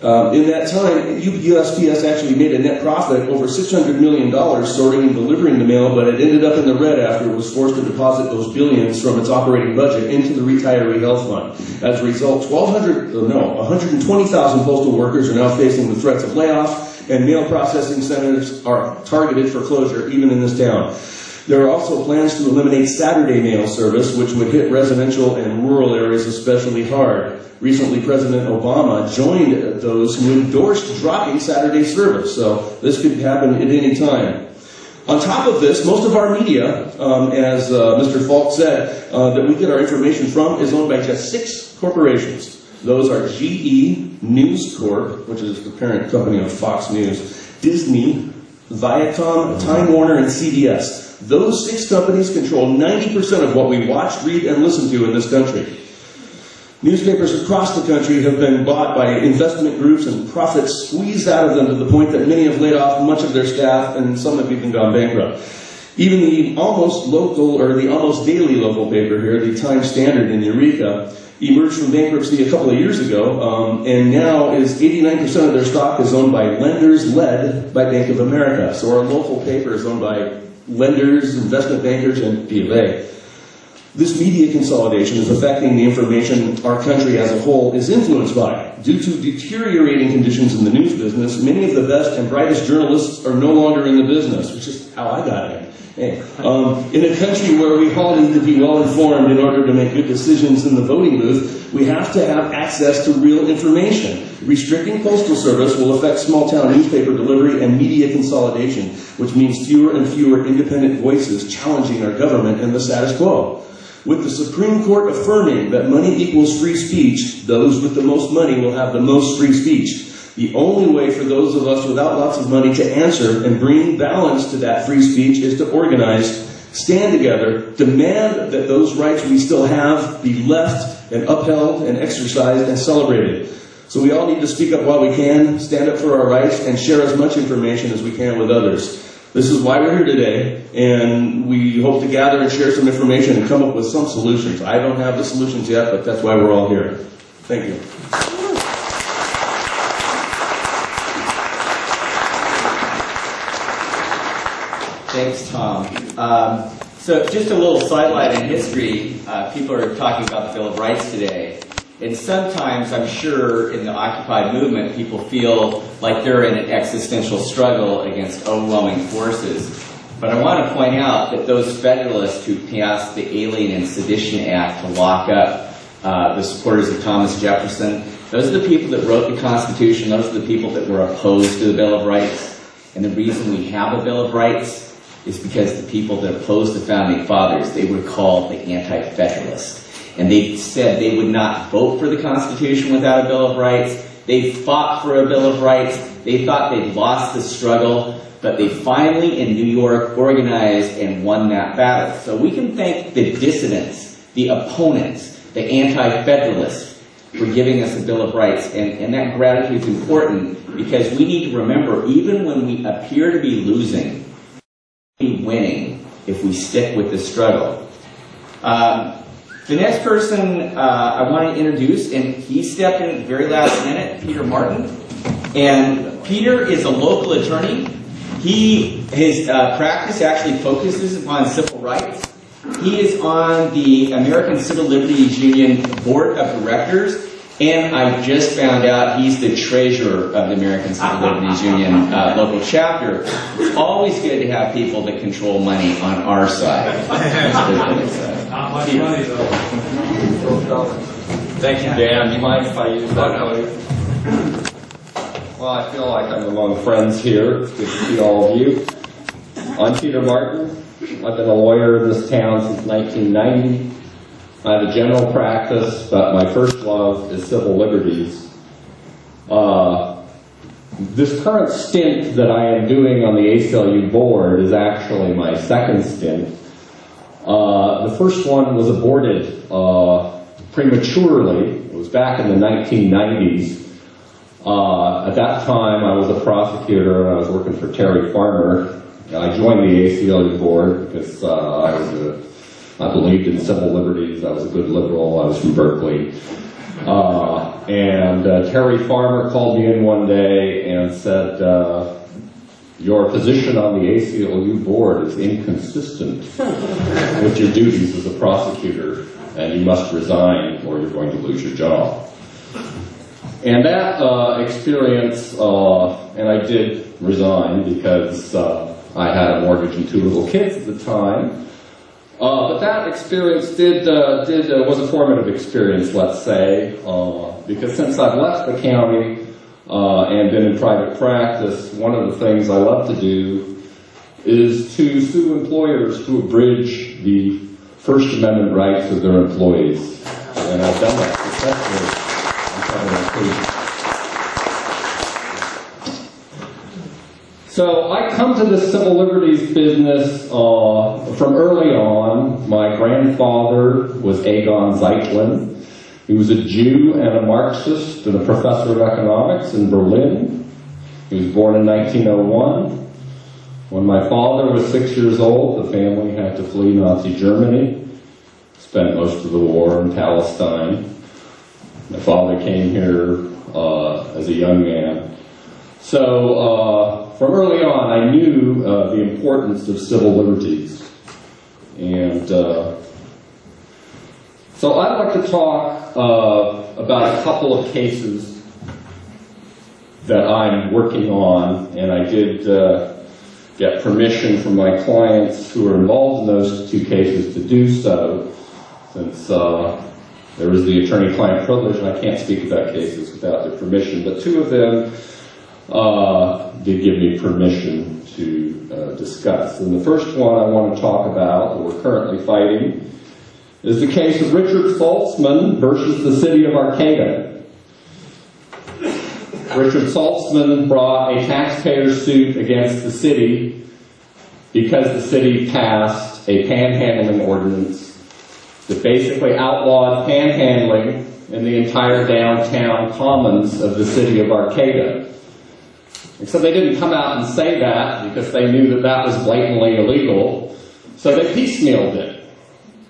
Speaker 5: In that time, USPS actually made a net profit over $600 million sorting and delivering the mail, but it ended up in the red after it was forced to deposit those billions from its operating budget into the retiree health fund. As a result, 120,000 postal workers are now facing the threats of layoffs, and mail processing centers are targeted for closure, even in this town. There are also plans to eliminate Saturday mail service, which would hit residential and rural areas especially hard. Recently, President Obama joined those who endorsed dropping Saturday service, so this could happen at any time. On top of this, most of our media, as Mr. Falk said, that we get our information from is owned by just 6 corporations. Those are GE, News Corp, which is the parent company of Fox News, Disney, Viacom, Time Warner, and CBS. Those 6 companies control 90% of what we watch, read, and listen to in this country. Newspapers across the country have been bought by investment groups and profits squeezed out of them to the point that many have laid off much of their staff and some have even gone bankrupt. Even the almost daily local paper here, the Times Standard in Eureka, emerged from bankruptcy a couple of years ago, and now is 89% of their stock is owned by lenders led by Bank of America. So our local paper is owned by lenders, investment bankers, and B of A. This media consolidation is affecting the information our country as a whole is influenced by. Due to deteriorating conditions in the news business, many of the best and brightest journalists are no longer in the business, which is how I got in. In a country where we all need to be well informed in order to make good decisions in the voting booth, we have to have access to real information. Restricting postal service will affect small-town newspaper delivery and media consolidation, which means fewer and fewer independent voices challenging our government and the status quo. With the Supreme Court affirming that money equals free speech, those with the most money will have the most free speech. The only way for those of us without lots of money to answer and bring balance to that free speech is to organize, stand together, demand that those rights we still have be left and upheld and exercised and celebrated. So we all need to speak up while we can, stand up for our rights, and share as much information as we can with others. This is why we're here today, and we hope to gather and share some information and come up with some solutions. I don't have the solutions yet, but that's why we're all here. Thank you.
Speaker 3: Thanks, Tom. So just a little sidelight in history. People are talking about the Bill of Rights today. And sometimes, I'm sure, in the Occupy movement, people feel like they're in an existential struggle against overwhelming forces. But I want to point out that those Federalists who passed the Alien and Sedition Act to lock up the supporters of Thomas Jefferson, those are the people that wrote the Constitution. Those are the people that were opposed to the Bill of Rights. And the reason we have a Bill of Rights is because the people that opposed the Founding Fathers, they were called the Anti-Federalists. And they said they would not vote for the Constitution without a Bill of Rights. They fought for a Bill of Rights. They thought they'd lost the struggle, but they finally, in New York, organized and won that battle. So we can thank the dissidents, the opponents, the Anti-Federalists for giving us a Bill of Rights. And that gratitude is important because we need to remember, even when we appear to be losing, we're winning if we stick with the struggle. The next person I want to introduce, and he stepped in at the very last minute, Peter Martien. And Peter is a local attorney. His practice actually focuses upon civil rights. He is on the American Civil Liberties Union Board of Directors, and I just found out he's the treasurer of the American Civil Liberties Union local chapter. It's always good to have people that control money on our side.
Speaker 6: Not much money, though.
Speaker 7: Thank you, Dan. Do you mind if I use that podium? Well, I feel like I'm among friends here. It's good to see all of you. I'm Peter Martien. I've been a lawyer in this town since 1990. I have a general practice, but my first love is civil liberties. This current stint that I am doing on the ACLU board is actually my second stint. The first one was aborted prematurely. It was back in the 1990s. At that time, I was a prosecutor and I was working for Terry Farmer. I joined the ACLU board because I believed in civil liberties. I was a good liberal. I was from Berkeley. And Terry Farmer called me in one day and said, your position on the ACLU board is inconsistent with your duties as a prosecutor, and you must resign or you're going to lose your job. And that experience, and I did resign because I had a mortgage and 2 little kids at the time. But that experience was a formative experience, let's say, because since I've left the county and been in private practice, one of the things I love to do is to sue employers to abridge the First Amendment rights of their employees. And I've done that successfully on several occasions. So I come to this civil liberties business from early on. My grandfather was Egon Zeitlin. He was a Jew and a Marxist and a professor of economics in Berlin. He was born in 1901. When my father was 6 years old, the family had to flee Nazi Germany. Spent most of the war in Palestine. My father came here as a young man. So from early on, I knew the importance of civil liberties. And so I'd like to talk about a couple of cases that I'm working on, and I did get permission from my clients who are involved in those 2 cases to do so, since there is the attorney-client privilege, and I can't speak about cases without their permission, but 2 of them did give me permission to discuss. And the first one I want to talk about, that we're currently fighting, is the case of Richard Saltzman versus the city of Arcata. Richard Saltzman brought a taxpayer suit against the city because the city passed a panhandling ordinance that basically outlawed panhandling in the entire downtown commons of the city of Arcata. Except they didn't come out and say that because they knew that that was blatantly illegal, so they piecemealed it.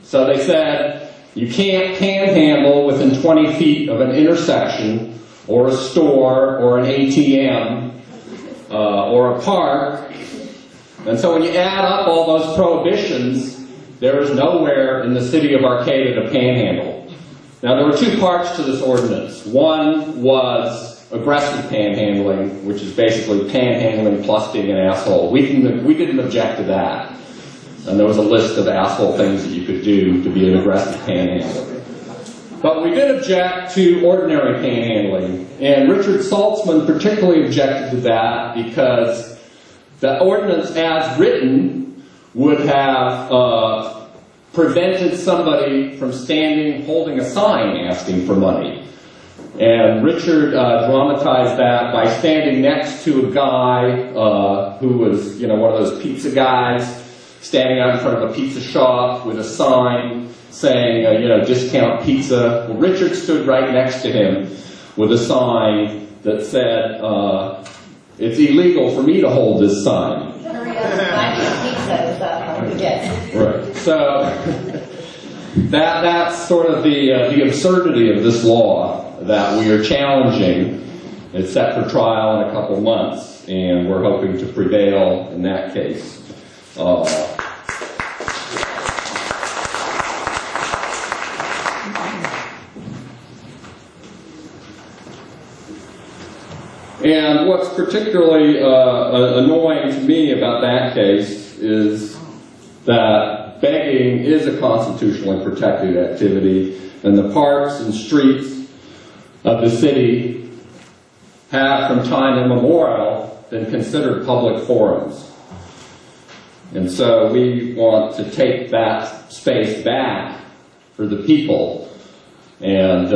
Speaker 7: So they said, you can't panhandle within 20 feet of an intersection or a store or an ATM or a park. And so when you add up all those prohibitions, there is nowhere in the city of Arcata to panhandle. Now there were 2 parts to this ordinance. One was aggressive panhandling, which is basically panhandling plus being an asshole. We didn't object to that. And there was a list of asshole things that you could do to be an aggressive panhandler. But we did object to ordinary panhandling. And Richard Saltzman particularly objected to that because the ordinance as written would have prevented somebody from standing holding a sign asking for money. And Richard dramatized that by standing next to a guy who was, one of those pizza guys, standing out in front of a pizza shop with a sign saying, discount pizza. Well, Richard stood right next to him with a sign that said, it's illegal for me to hold this sign.
Speaker 8: Hurry up, buy me pizza, is that how we get?
Speaker 7: Right. that's sort of the absurdity of this law that we are challenging. It's set for trial in a couple months, and we're hoping to prevail in that case. And what's particularly annoying to me about that case is that begging is a constitutionally protected activity, and the parks and streets of the city have from time immemorial been considered public forums. And so we want to take that space back for the people, and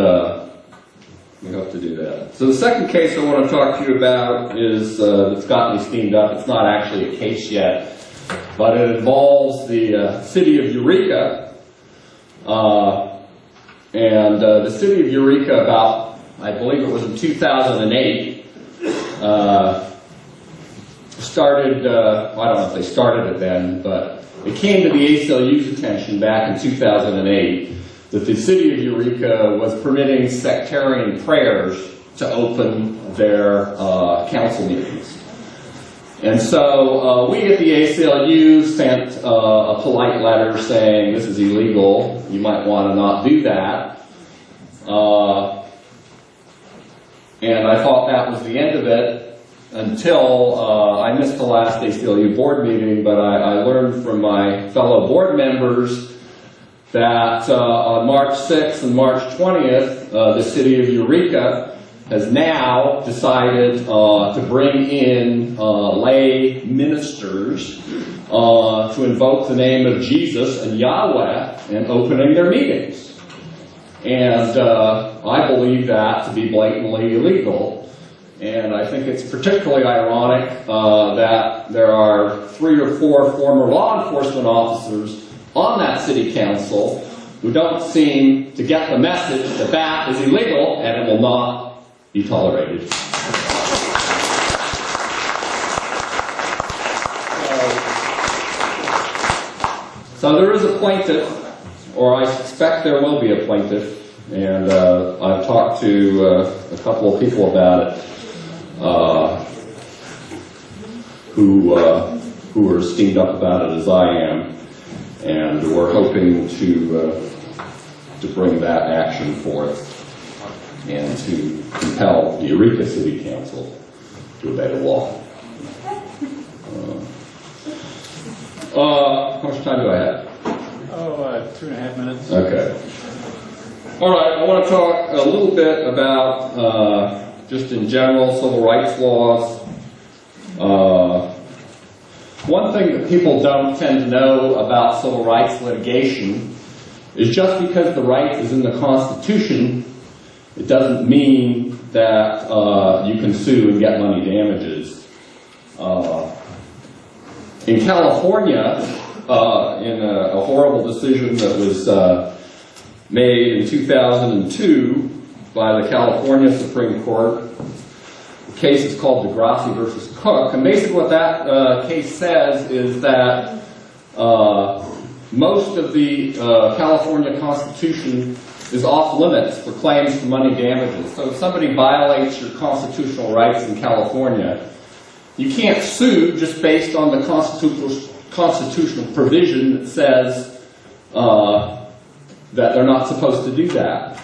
Speaker 7: we hope to do that. So the second case I want to talk to you about is, that's got me steamed up. It's not actually a case yet, but it involves the city of Eureka. The city of Eureka, about, I believe it was in 2008, started, I don't know if they started it then, but it came to the ACLU's attention back in 2008 that the city of Eureka was permitting sectarian prayers to open their council meetings. And so we at the ACLU sent a polite letter saying this is illegal, you might want to not do that. And I thought that was the end of it until I missed the last ACLU board meeting, but I learned from my fellow board members that on March 6th and March 20th, the city of Eureka has now decided to bring in lay ministers to invoke the name of Jesus and Yahweh in opening their meetings. And I believe that to be blatantly illegal. And I think it's particularly ironic that there are 3 or 4 former law enforcement officers on that city council who don't seem to get the message that that is illegal and it will not be tolerated. So there is a plaintiff, or I suspect there will be a plaintiff, and I've talked to a couple of people about it who are steamed up about it as I am. And we're hoping to bring that action forth and to compel the Eureka City Council to obey the law. How much time do I have?
Speaker 6: 2.5 minutes.
Speaker 7: Okay. All right, I want to talk a little bit about, just in general, civil rights laws. One thing that people don't tend to know about civil rights litigation is just because the right is in the Constitution, it doesn't mean that you can sue and get money damages. In California, in a horrible decision that was made in 2002 by the California Supreme Court, the case is called Degrassi versus Cook, and basically what that case says is that most of the California Constitution is off limits for claims for money damages. So if somebody violates your constitutional rights in California, you can't sue just based on the constitutional provision that says that they're not supposed to do that.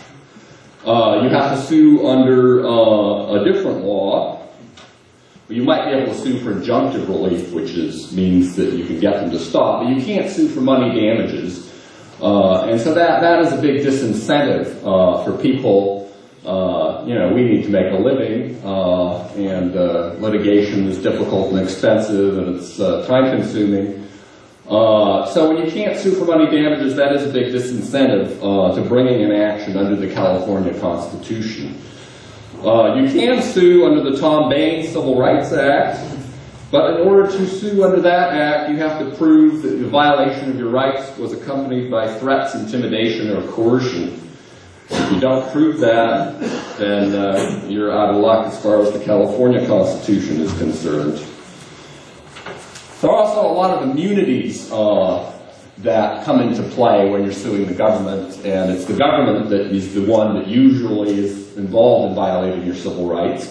Speaker 7: You have to sue under a different law. You might be able to sue for injunctive relief, which means that you can get them to stop, but you can't sue for money damages. And so that is a big disincentive for people. We need to make a living, and litigation is difficult and expensive, and it's time-consuming. So when you can't sue for money damages, that is a big disincentive to bringing an action under the California Constitution. You can sue under the Tom Bain Civil Rights Act, but in order to sue under that act, you have to prove that the violation of your rights was accompanied by threats, intimidation, or coercion. If you don't prove that, then you're out of luck as far as the California Constitution is concerned. There are also a lot of immunities that come into play when you're suing the government, and it's the government that is the one that usually is involved in violating your civil rights.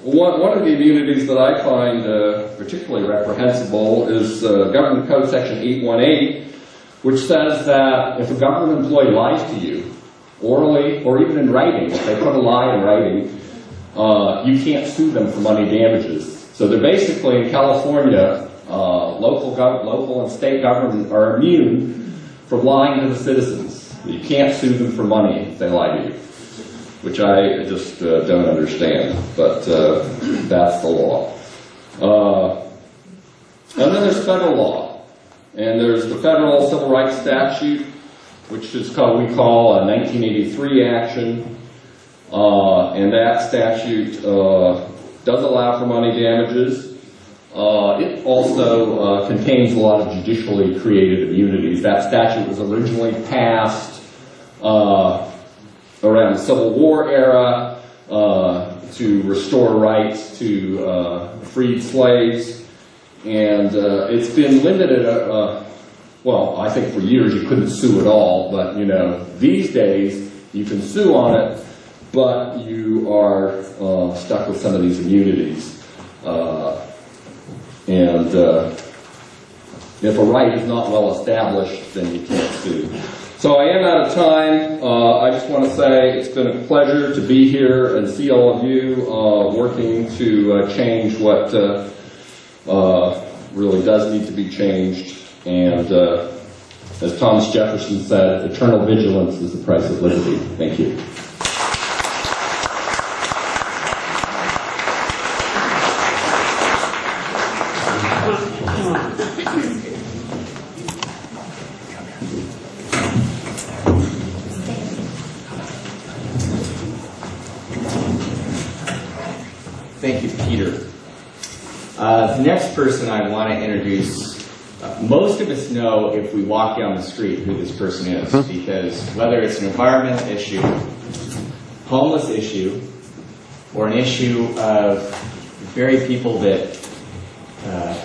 Speaker 7: One of the immunities that I find particularly reprehensible is Government Code Section 818, which says that if a government employee lies to you, orally or even in writing, if they put a lie in writing, you can't sue them for money damages. So they're basically, in California, local and state government are immune from lying to the citizens. You can't sue them for money if they lie to you, which I just don't understand, but that's the law. And then there's federal law, and there's the federal civil rights statute, which is called, we call a 1983 action, and that statute does allow for money damages. It also contains a lot of judicially created immunities. That statute was originally passed around the Civil War era to restore rights to freed slaves, and it's been limited. Well, I think for years you couldn't sue at all, but you know, these days you can sue on it, but you are stuck with some of these immunities. And if a right is not well established, then you can't sue. So I am out of time. I just want to say it's been a pleasure to be here and see all of you working to change what really does need to be changed. And as Thomas Jefferson said, eternal vigilance is the price of liberty. Thank you.
Speaker 3: Thank you, Peter. The next person I want to introduce, most of us know if we walk down the street who this person is, because whether it's an environmental issue, homeless issue, or an issue of the very people that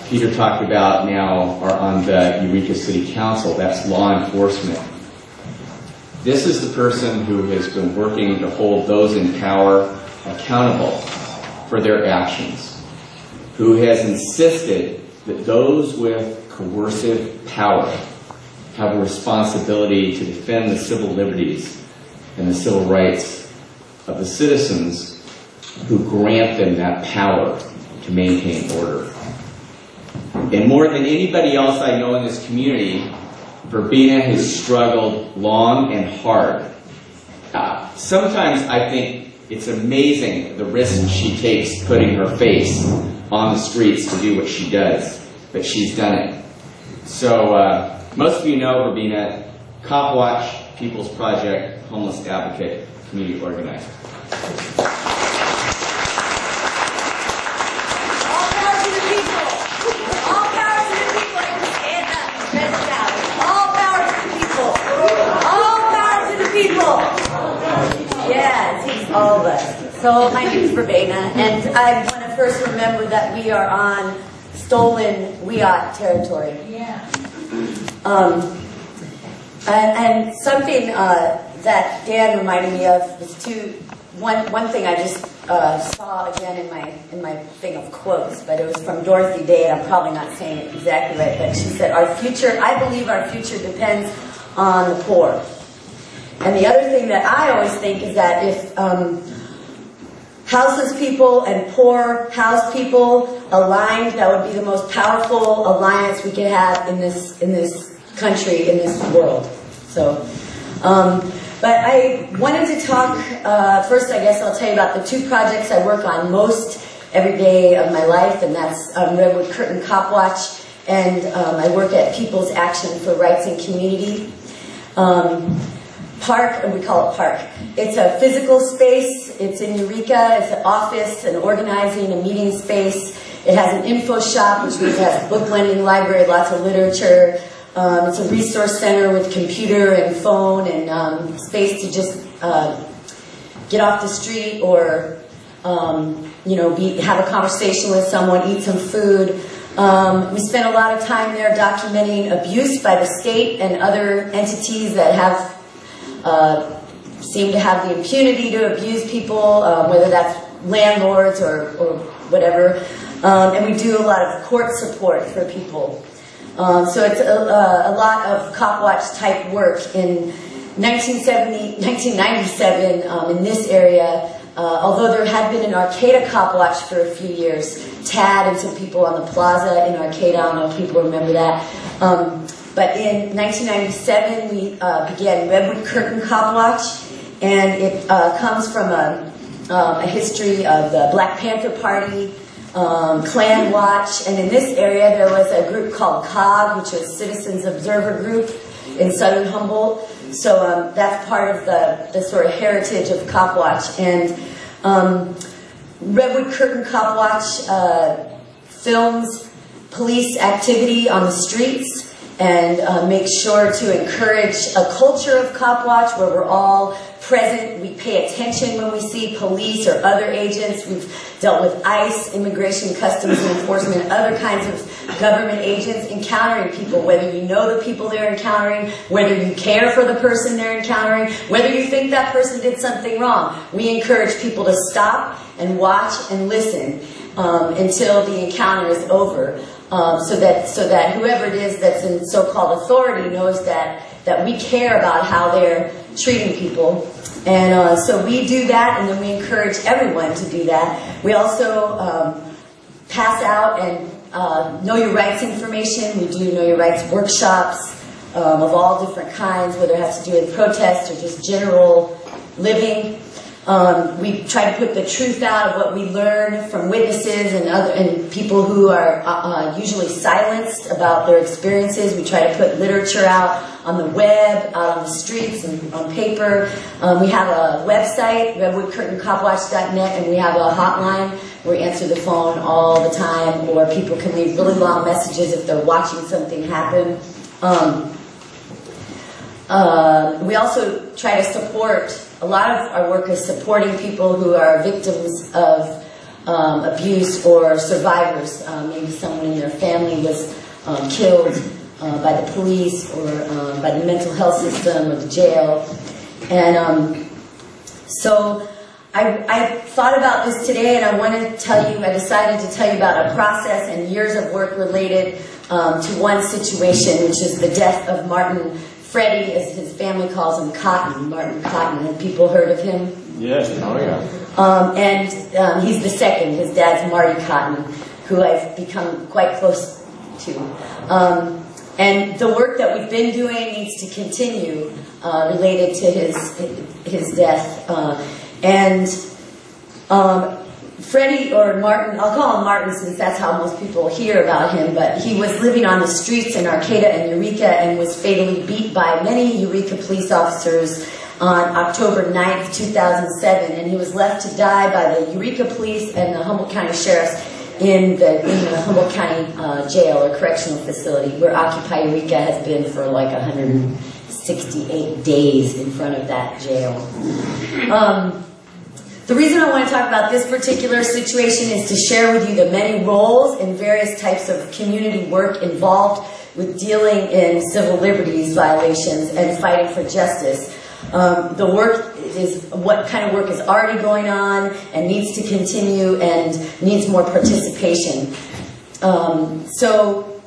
Speaker 3: Peter talked about now are on the Eureka City Council, that's law enforcement. This is the person who has been working to hold those in power accountable for their actions, who has insisted that those with coercive power have a responsibility to defend the civil liberties and the civil rights of the citizens who grant them that power to maintain order. And more than anybody else I know in this community, Verbena has struggled long and hard. Sometimes I think it's amazing the risk she takes putting her face on the streets to do what she does, but she's done it. So most of you know Verbena, CopWatch, People's Project, homeless advocate, community organizer.
Speaker 8: All power to the people. All power to the people. Stand up, stretch it out. All power to the people. All power to the people. Yes, he's all of us. So my name is Verbena, and I want to first remember that we are on stolen Wiat territory. Yeah. And something that Dan reminded me of was one thing I just saw again in my thing of quotes, but it was from Dorothy Day, and I'm probably not saying it exactly right, but she said, I believe our future depends on the poor. And the other thing that I always think is that if houseless people and poor housed people aligned, that would be the most powerful alliance we could have in this country, in this world. So, but I wanted to talk, first I guess I'll tell you about the two projects I work on most every day of my life, and that's Redwood Curtain CopWatch, and I work at People's Action for Rights and Community. Park, and we call it Park. It's a physical space. It's in Eureka. It's an office, an organizing, a meeting space. It has an info shop, which means it has a book lending library, lots of literature. It's a resource center with computer and phone and space to just get off the street or you know, have a conversation with someone, eat some food. We spent a lot of time there documenting abuse by the state and other entities that have seem to have the impunity to abuse people, whether that's landlords or whatever. And we do a lot of court support for people. So it's a lot of CopWatch type work. In 1997, in this area, although there had been an Arcata CopWatch for a few years, Tad and some people on the plaza in Arcata, I don't know if people remember that. But in 1997, we began Redwood Curtain CopWatch, and it comes from a history of the Black Panther Party, Klan Watch, and in this area there was a group called COG, which was Citizens Observer Group in southern Humboldt. So that's part of the sort of heritage of CopWatch. And Redwood Curtain CopWatch films police activity on the streets and makes sure to encourage a culture of CopWatch where we're all present. We pay attention when we see police or other agents. We've dealt with ICE, Immigration, Customs and Enforcement, other kinds of government agents encountering people, whether you know the people they're encountering, whether you care for the person they're encountering, whether you think that person did something wrong. We encourage people to stop and watch and listen until the encounter is over, so that whoever it is that's in so-called authority knows that we care about how they're treating people. And so we do that, and then we encourage everyone to do that. We also pass out and Know Your Rights information. We do Know Your Rights workshops of all different kinds, whether it has to do with protest or just general living. We try to put the truth out of what we learn from witnesses and people who are usually silenced about their experiences. We try to put literature out on the web, out on the streets, and on paper. We have a website, redwoodcurtaincopwatch.net, and we have a hotline where we answer the phone all the time, or people can leave really long messages if they're watching something happen. We also try to support. A lot of our work is supporting people who are victims of abuse or survivors. Maybe someone in their family was killed by the police or by the mental health system or the jail. And so I thought about this today, and I want to tell you, I decided to tell you about a process and years of work related to one situation, which is the death of Martin Freddie, as his family calls him, Cotton, Martin Cotton. Have people heard of him?
Speaker 6: Yes. Oh, yeah.
Speaker 8: And he's the second. His dad's Marty Cotton, who I've become quite close to. And the work that we've been doing needs to continue related to his death. Freddie, or Martin, I'll call him Martin since that's how most people hear about him, but he was living on the streets in Arcata and Eureka and was fatally beat by many Eureka police officers on October 9th, 2007, and he was left to die by the Eureka police and the Humboldt County sheriffs in the Humboldt County jail or correctional facility, where Occupy Eureka has been for like 168 days in front of that jail. The reason I want to talk about this particular situation is to share with you the many roles and various types of community work involved with dealing in civil liberties violations and fighting for justice. The work is what kind of work is already going on and needs to continue and needs more participation. So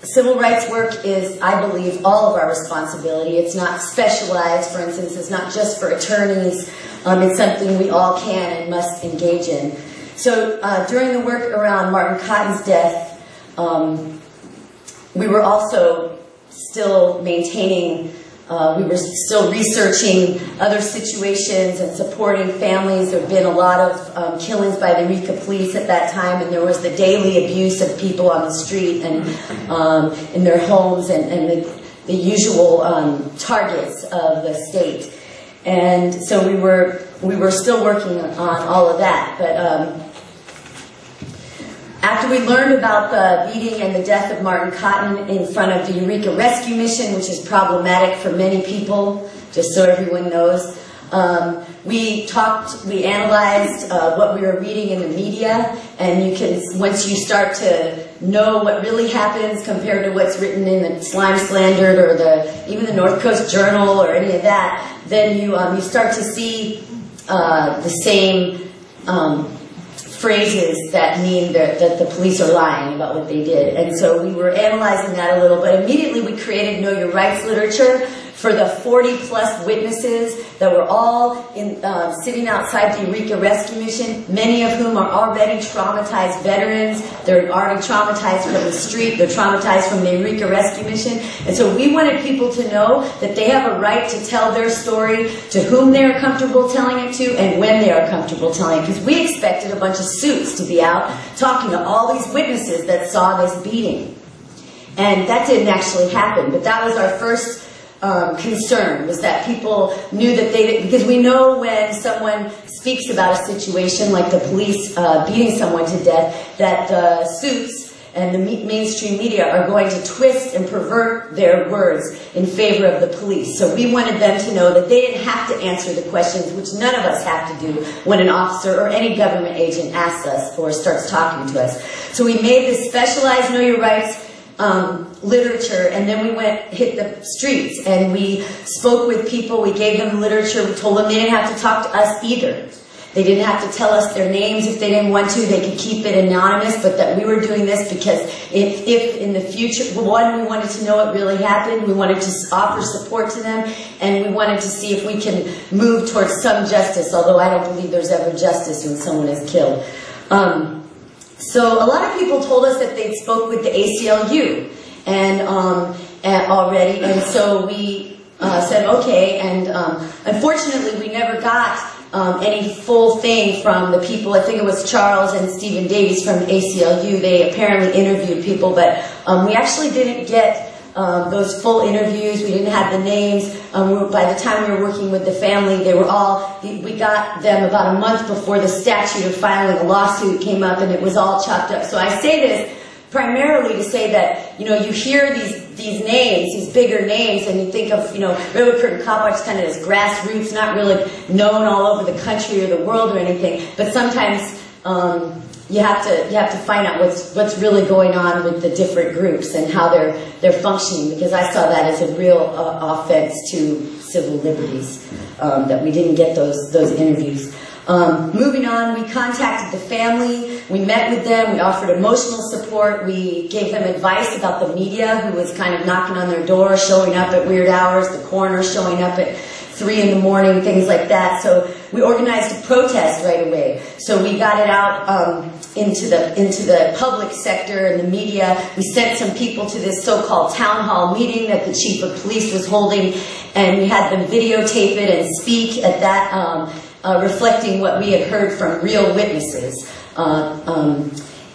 Speaker 8: civil rights work is, I believe, all of our responsibility. It's not specialized. For instance, it's not just for attorneys. It's something we all can and must engage in. So during the work around Martin Cotton's death, we were also still maintaining, we were still researching other situations and supporting families. There had been a lot of killings by the Eureka police at that time, and there was the daily abuse of people on the street and in their homes and the usual targets of the state. And so we were still working on all of that. But after we learned about the beating and the death of Martin Cotton in front of the Eureka Rescue Mission, which is problematic for many people, just so everyone knows, We analyzed what we were reading in the media, and you can, once you start to know what really happens compared to what's written in the Slime Slandered or even the North Coast Journal or any of that, then you start to see the same phrases that mean that the police are lying about what they did. And so we were analyzing that a little, but immediately we created Know Your Rights literature for the 40-plus witnesses that were all sitting outside the Eureka Rescue Mission, many of whom are already traumatized veterans. They're already traumatized from the street. They're traumatized from the Eureka Rescue Mission. And so we wanted people to know that they have a right to tell their story to whom they are comfortable telling it to and when they are comfortable telling it. Because we expected a bunch of suits to be out talking to all these witnesses that saw this beating. And that didn't actually happen. But that was our first concern, was that people knew that they didn't, because we know when someone speaks about a situation like the police beating someone to death, that the suits and the mainstream media are going to twist and pervert their words in favor of the police. So we wanted them to know that they didn't have to answer the questions, which none of us have to do when an officer or any government agent asks us or starts talking to us. So we made this specialized Know Your Rights literature, and then we hit the streets, and we spoke with people, we gave them literature, we told them they didn't have to talk to us either. They didn't have to tell us their names if they didn't want to, they could keep it anonymous, but that we were doing this because if in the future, one, we wanted to know what really happened, we wanted to offer support to them, and we wanted to see if we can move towards some justice, although I don't believe there's ever justice when someone is killed. So a lot of people told us that they'd spoke with the ACLU and already, and so we said okay, and unfortunately we never got any full thing from the people. I think it was Charles and Stephen Davies from ACLU. They apparently interviewed people, but we actually didn't get those full interviews. We didn't have the names. By the time we were working with the family, they were all, we got them about a month before the statute of filing a lawsuit came up, and it was all chopped up. So I say this primarily to say that, you know, you hear these names, these bigger names, and you think of, you know, Redwood and CopWatch kind of as grassroots, not really known all over the country or the world or anything, but sometimes you have to find out what's really going on with the different groups and how they're functioning, because I saw that as a real offense to civil liberties, that we didn't get those interviews. Moving on, we contacted the family, we met with them, we offered emotional support, we gave them advice about the media who was kind of knocking on their door, showing up at weird hours, the coroner showing up at 3 in the morning, things like that. So we organized a protest right away. So we got it out into the public sector and the media. We sent some people to this so-called town hall meeting that the chief of police was holding, and we had them videotape it and speak at that, reflecting what we had heard from real witnesses.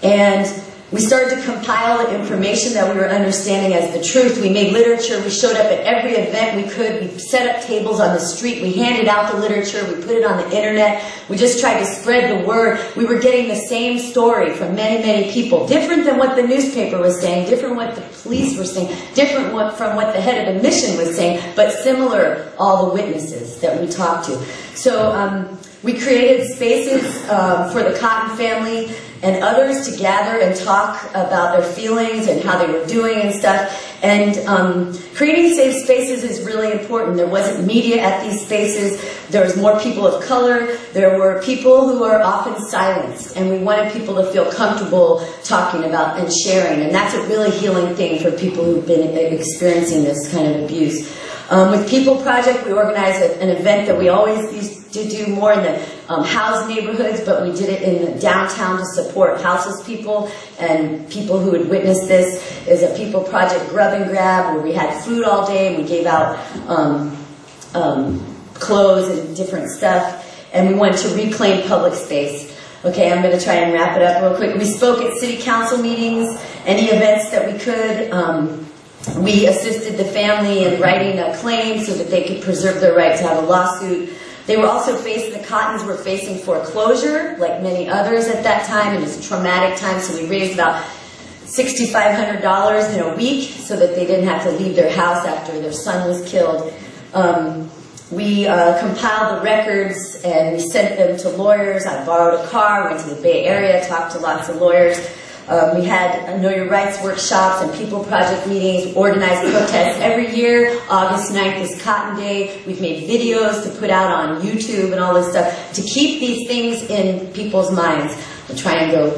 Speaker 8: And we started to compile the information that we were understanding as the truth. We made literature. We showed up at every event we could. We set up tables on the street. We handed out the literature. We put it on the internet. We just tried to spread the word. We were getting the same story from many, many people. Different than what the newspaper was saying, different what the police were saying, different from what the head of the mission was saying, but similar, all the witnesses that we talked to. So we created spaces for the Cotton family and others to gather and talk about their feelings and how they were doing and stuff. And creating safe spaces is really important. There wasn't media at these spaces. There was more people of color. There were people who are often silenced. And we wanted people to feel comfortable talking about and sharing. And that's a really healing thing for people who've been experiencing this kind of abuse. With People Project, we organized an event that we always used to do more in the housed neighborhoods, but we did it in the downtown to support houseless people and people who had witnessed this. Is a People Project grub and grab where we had food all day and we gave out clothes and different stuff, and we wanted to reclaim public space. Okay, I'm going to try and wrap it up real quick. We spoke at city council meetings, any events that we could. We assisted the family in writing a claim so that they could preserve their right to have a lawsuit. They were also the Cottons were facing foreclosure, like many others at that time. It was a traumatic time, so we raised about $6,500 in a week so that they didn't have to leave their house after their son was killed. we compiled the records and we sent them to lawyers. I borrowed a car, went to the Bay Area, talked to lots of lawyers. We had Know Your Rights workshops and People Project meetings, organized protests every year. August 9th is Cotton Day. We've made videos to put out on YouTube and all this stuff to keep these things in people's minds. I'll try and go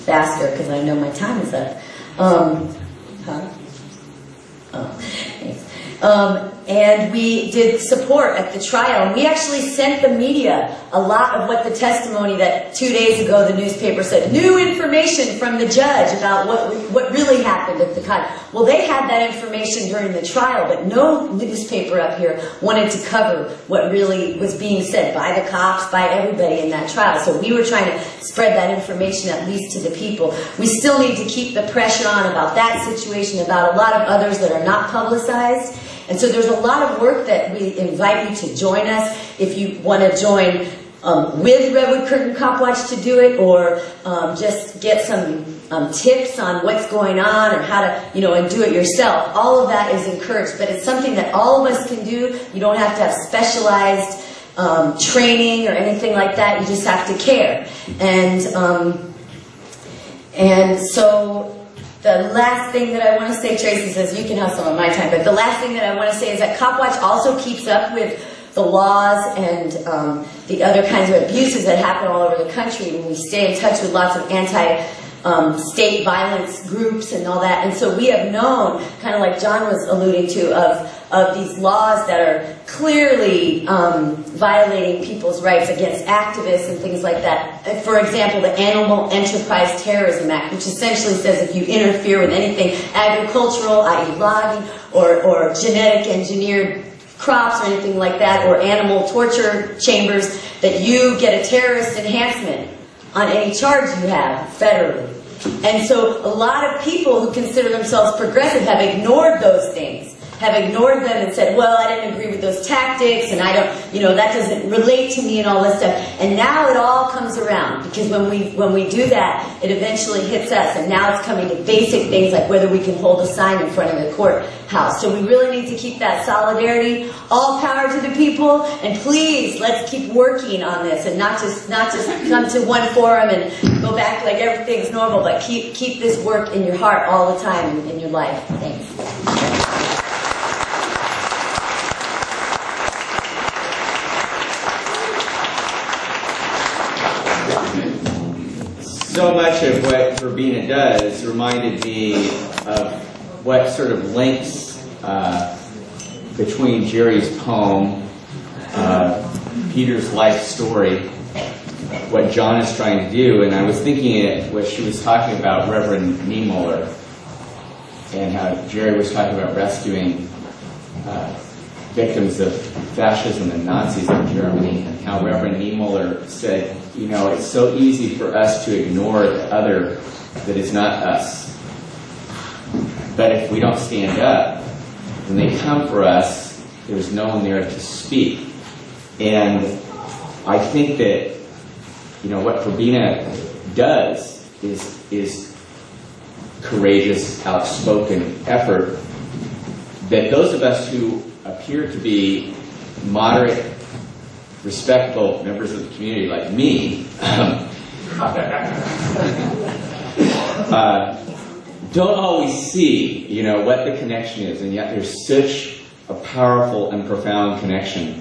Speaker 8: faster because I know my time is up. And we did support at the trial. And we actually sent the media a lot of what the testimony that 2 days ago the newspaper said, new information from the judge about what really happened at the time. Well, they had that information during the trial, but no newspaper up here wanted to cover what really was being said by the cops, by everybody in that trial. So we were trying to spread that information at least to the people. We still need to keep the pressure on about that situation, about a lot of others that are not publicized. And so there's a lot of work that we invite you to join us if you want to join with Redwood Curtain CopWatch to do it, or just get some tips on what's going on or how to, and do it yourself. All of that is encouraged, but it's something that all of us can do. You don't have to have specialized training or anything like that. You just have to care. And so the last thing that I want to say, Tracy says you can have some of my time, but the last thing that I want to say is that CopWatch also keeps up with the laws and the other kinds of abuses that happen all over the country. And we stay in touch with lots of anti-state violence groups and all that. And so we have known, kind of like John was alluding to, of these laws that are clearly violating people's rights against activists and things like that. For example, the Animal Enterprise Terrorism Act, which essentially says if you interfere with anything agricultural, i.e. logging, or genetic engineered crops or anything like that, or animal torture chambers, that you get a terrorist enhancement on any charge you have federally. And so a lot of people who consider themselves progressive have ignored those things, have ignored them and said, well, I didn't agree with those tactics, and I don't, that doesn't relate to me and all this stuff. And now it all comes around, because when we do that, it eventually hits us, and now it's coming to basic things like whether we can hold a sign in front of the courthouse. So we really need to keep that solidarity. All power to the people, and please, let's keep working on this, and not just come to one forum and go back like everything's normal, but keep this work in your heart all the time in your life. Thanks.
Speaker 3: So much of what Verbena does reminded me of what sort of links between Jerry's poem, Peter's life story, what John is trying to do. And I was thinking what she was talking about Reverend Niemöller, and how Jerry was talking about rescuing victims of fascism and Nazis in Germany, and how Reverend Niemöller said, it's so easy for us to ignore the other that is not us. But if we don't stand up, when they come for us, there's no one there to speak. And I think that, what Verbena does is courageous, outspoken effort that those of us who appear to be moderate, respectable members of the community like me don't always see, what the connection is, and yet there's such a powerful and profound connection.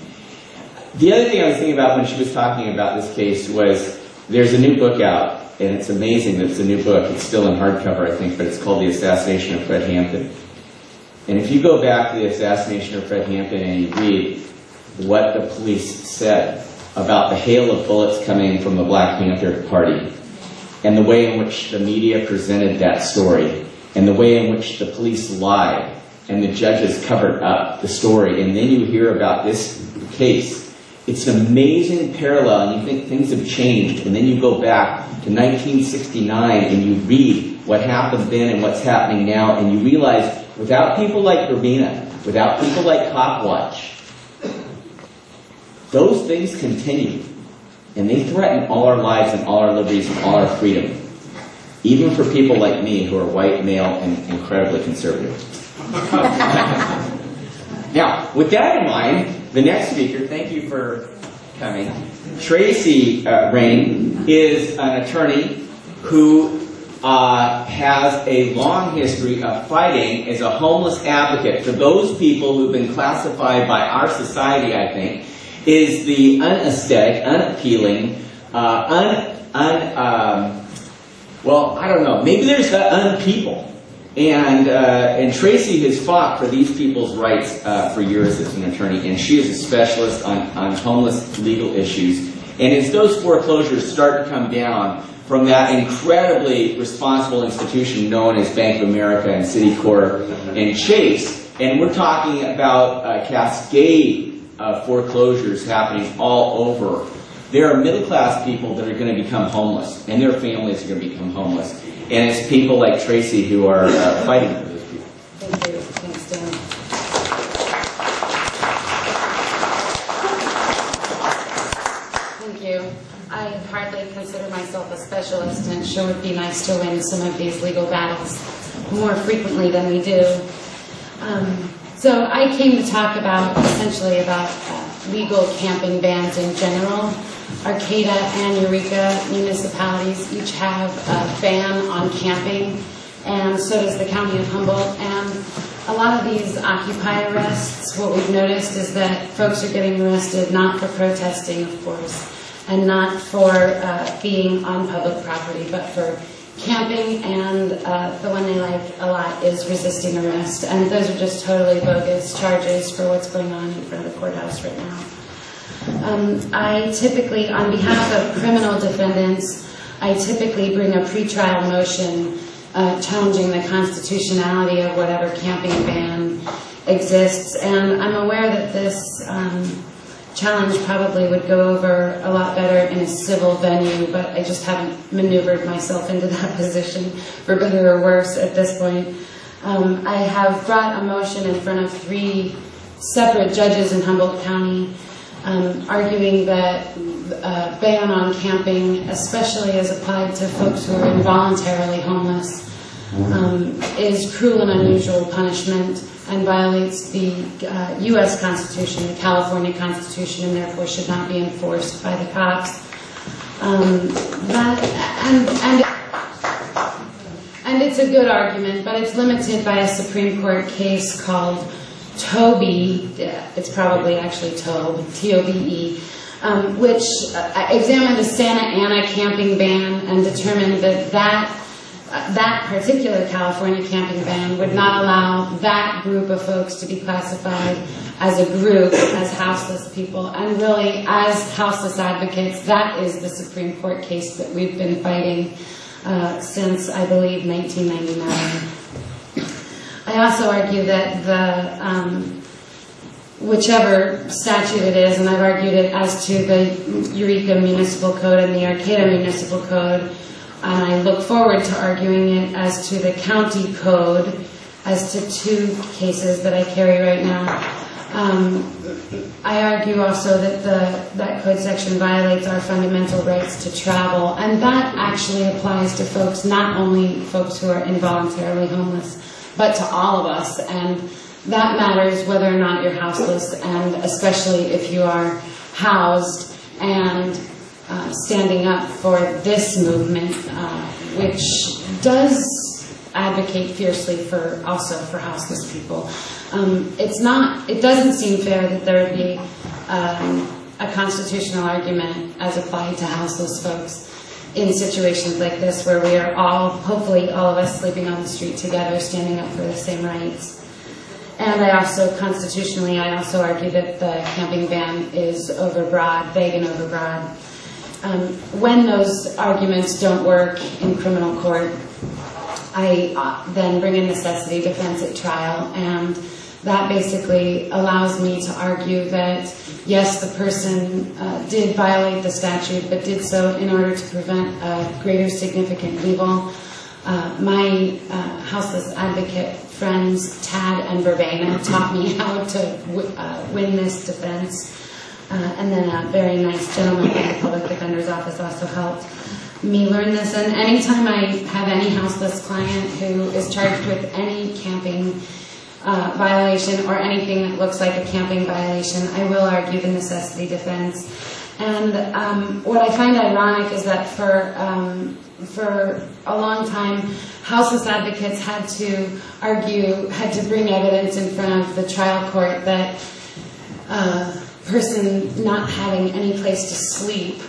Speaker 3: The other thing I was thinking about when she was talking about this case was there's a new book out, and it's amazing that it's a new book. It's still in hardcover, I think, but it's called The Assassination of Fred Hampton. And if you go back to the assassination of Fred Hampton and you read what the police said about the hail of bullets coming from the Black Panther Party, and the way in which the media presented that story, and the way in which the police lied, and the judges covered up the story, and then you hear about this case, it's an amazing parallel, and you think things have changed, and then you go back to 1969 and you read what happened then and what's happening now, and you realize without people like Verbena, without people like CopWatch, those things continue, and they threaten all our lives and all our liberties and all our freedom, even for people like me who are white, male, and incredibly conservative. Now, with that in mind, the next speaker, thank you for coming, Tracy Rain, is an attorney who has a long history of fighting as a homeless advocate for those people who've been classified by our society, I think, is the unaesthetic, unappealing, well, I don't know, maybe there's the unpeople. And Tracy has fought for these people's rights for years as an attorney, and she is a specialist on homeless legal issues. And as those foreclosures start to come down from that incredibly responsible institution known as Bank of America and Citicorp and Chase, and we're talking about a cascade of foreclosures happening all over, there are middle-class people that are going to become homeless, and their families are going to become homeless. And it's people like Tracy who are fighting for those people.
Speaker 9: Thank you. Thanks, Dan. Thank you. I hardly consider myself a specialist, and it sure would be nice to win some of these legal battles more frequently than we do. So I came to talk about, essentially about legal camping bans in general. Arcata and Eureka municipalities each have a ban on camping, and so does the county of Humboldt. And a lot of these Occupy arrests, what we've noticed is that folks are getting arrested not for protesting, of course, and not for being on public property, but for camping, and the one they like a lot is resisting arrest. And those are just totally bogus charges for what's going on in front of the courthouse right now. I typically, on behalf of criminal defendants, I typically bring a pretrial motion challenging the constitutionality of whatever camping ban exists. And I'm aware that this challenge probably would go over a lot better in a civil venue, but I just haven't maneuvered myself into that position, for better or worse, at this point. I have brought a motion in front of 3 separate judges in Humboldt County arguing that a ban on camping, especially as applied to folks who are involuntarily homeless, is cruel and unusual punishment and violates the U.S. Constitution, the California Constitution, and therefore should not be enforced by the cops. And it's a good argument, but it's limited by a Supreme Court case called Tobe, it's probably actually Tobe, T-O-B-E, which examined a Santa Ana camping ban and determined that that particular California camping ban would not allow that group of folks to be classified as a group, as houseless people. And really, as houseless advocates, that is the Supreme Court case that we've been fighting since, I believe, 1999. I also argue that whichever statute it is, and I've argued it as to the Eureka Municipal Code and the Arcata Municipal Code, and I look forward to arguing it as to the county code, as to 2 cases that I carry right now. I argue also that that code section violates our fundamental rights to travel, and that actually applies to folks, not only folks who are involuntarily homeless, but to all of us, and that matters whether or not you're houseless, and especially if you are housed and standing up for this movement, which does advocate fiercely for also for houseless people. It doesn't seem fair that there would be a constitutional argument as applied to houseless folks in situations like this, where we are all, hopefully all of us, sleeping on the street together, standing up for the same rights. And I also, constitutionally, I also argue that the camping ban is overbroad, vague and overbroad. When those arguments don't work in criminal court, I then bring a necessity defense at trial, and that basically allows me to argue that, yes, the person did violate the statute, but did so in order to prevent a greater significant evil. My houseless advocate friends, Tad and Verbena, taught me how to win this defense. And then a very nice gentleman from the Public Defender's Office also helped me learn this. And anytime I have any houseless client who is charged with any camping violation or anything that looks like a camping violation, I will argue the necessity defense. And what I find ironic is that for a long time, houseless advocates had to bring evidence in front of the trial court that person not having any place to sleep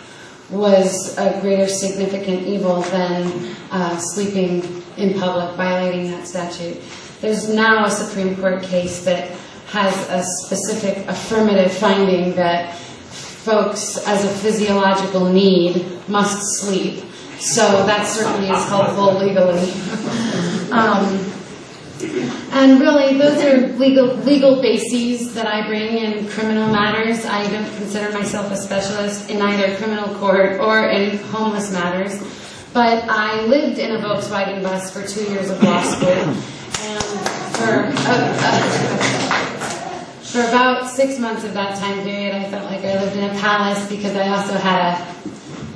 Speaker 9: was a greater significant evil than sleeping in public, violating that statute. There's now a Supreme Court case that has a specific affirmative finding that folks, as a physiological need, must sleep. So that certainly is helpful legally. And really, those are legal bases that I bring in criminal matters. I don't consider myself a specialist in either criminal court or in homeless matters. But I lived in a Volkswagen bus for 2 years of law school. And for about 6 months of that time period, I felt like I lived in a palace because I also had a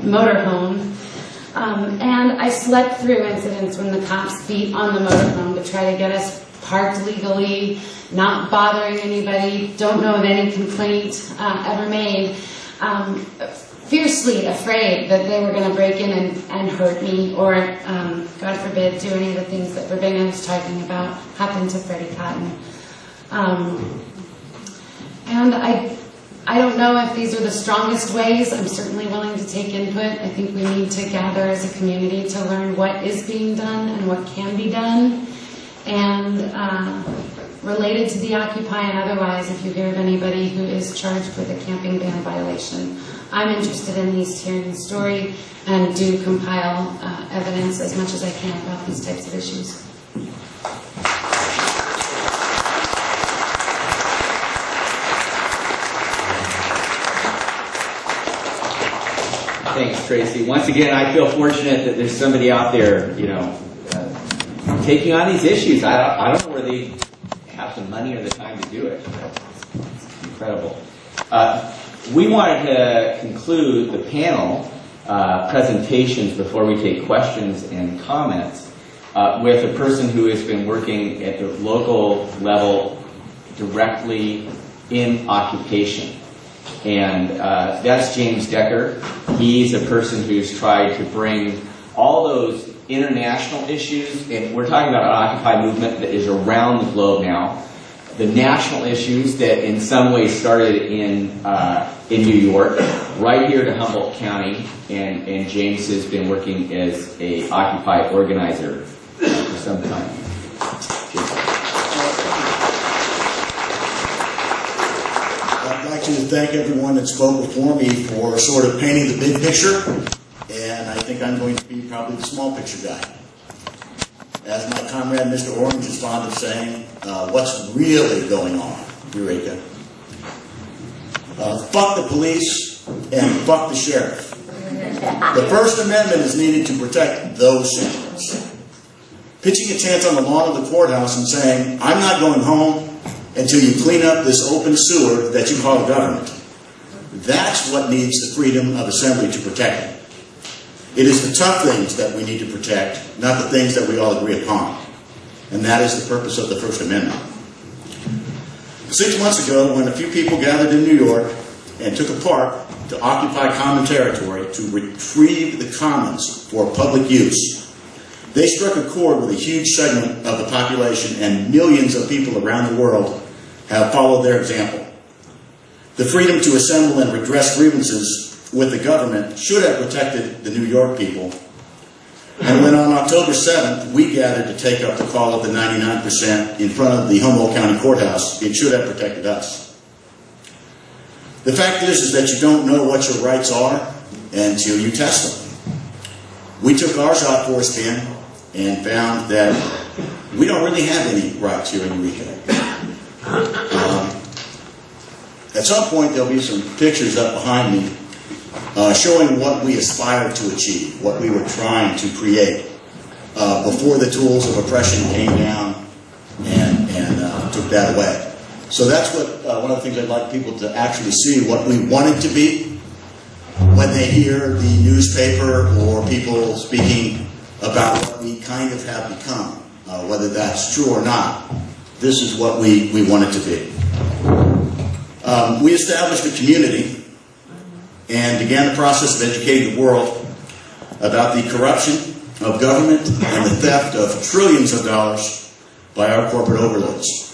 Speaker 9: motorhome. And I slept through incidents when the cops beat on the motorhome to try to get us parked legally, not bothering anybody, don't know of any complaint ever made. Fiercely afraid that they were going to break in and hurt me or, God forbid, do any of the things that Verbena was talking about happened to Freddie Cotton. And I don't know if these are the strongest ways. I'm certainly willing to take input. I think we need to gather as a community to learn what is being done and what can be done. And related to the Occupy and otherwise, if you hear of anybody who is charged with a camping ban violation, I'm interested in at least hearing the story and do compile evidence as much as I can about these types of issues.
Speaker 3: Thanks, Tracy. Once again, I feel fortunate that there's somebody out there, taking on these issues. I don't know where they have the money or the time to do it. It's incredible. We wanted to conclude the panel presentations before we take questions and comments with a person who has been working at the local level directly in occupation. And that's James Decker. He's a person who's tried to bring all those international issues, and we're talking about an Occupy movement that is around the globe now, the national issues that in some ways started in New York, right here to Humboldt County, and James has been working as a Occupy organizer for some time.
Speaker 10: I'd like to thank everyone that spoke before me for sort of painting the big picture, and I think I'm going to be probably the small picture guy. As my comrade Mr. Orange is fond of saying, what's really going on, Eureka? Fuck the police and fuck the sheriff. The First Amendment is needed to protect those sentiments. Pitching a tent on the lawn of the courthouse and saying, I'm not going home until you clean up this open sewer that you call government. That's what needs the freedom of assembly to protect it. It is the tough things that we need to protect, not the things that we all agree upon. And that is the purpose of the First Amendment. 6 months ago, when a few people gathered in New York and took a park to occupy common territory to retrieve the commons for public use, they struck a chord with a huge segment of the population, and millions of people around the world have followed their example. The freedom to assemble and redress grievances with the government should have protected the New York people. And when on October 7th we gathered to take up the call of the 99% in front of the Humboldt County Courthouse, it should have protected us. The fact is that you don't know what your rights are until you test them. We took our shot for a spin and found that we don't really have any rights here in Eureka. At some point there'll be some pictures up behind me showing what we aspired to achieve, what we were trying to create before the tools of oppression came down and took that away. So that's what one of the things I'd like people to actually see, what we wanted to be when they hear the newspaper or people speaking about what we kind of have become, whether that's true or not. this is what we want it to be. We established a community and began the process of educating the world about the corruption of government and the theft of trillions of dollars by our corporate overlords.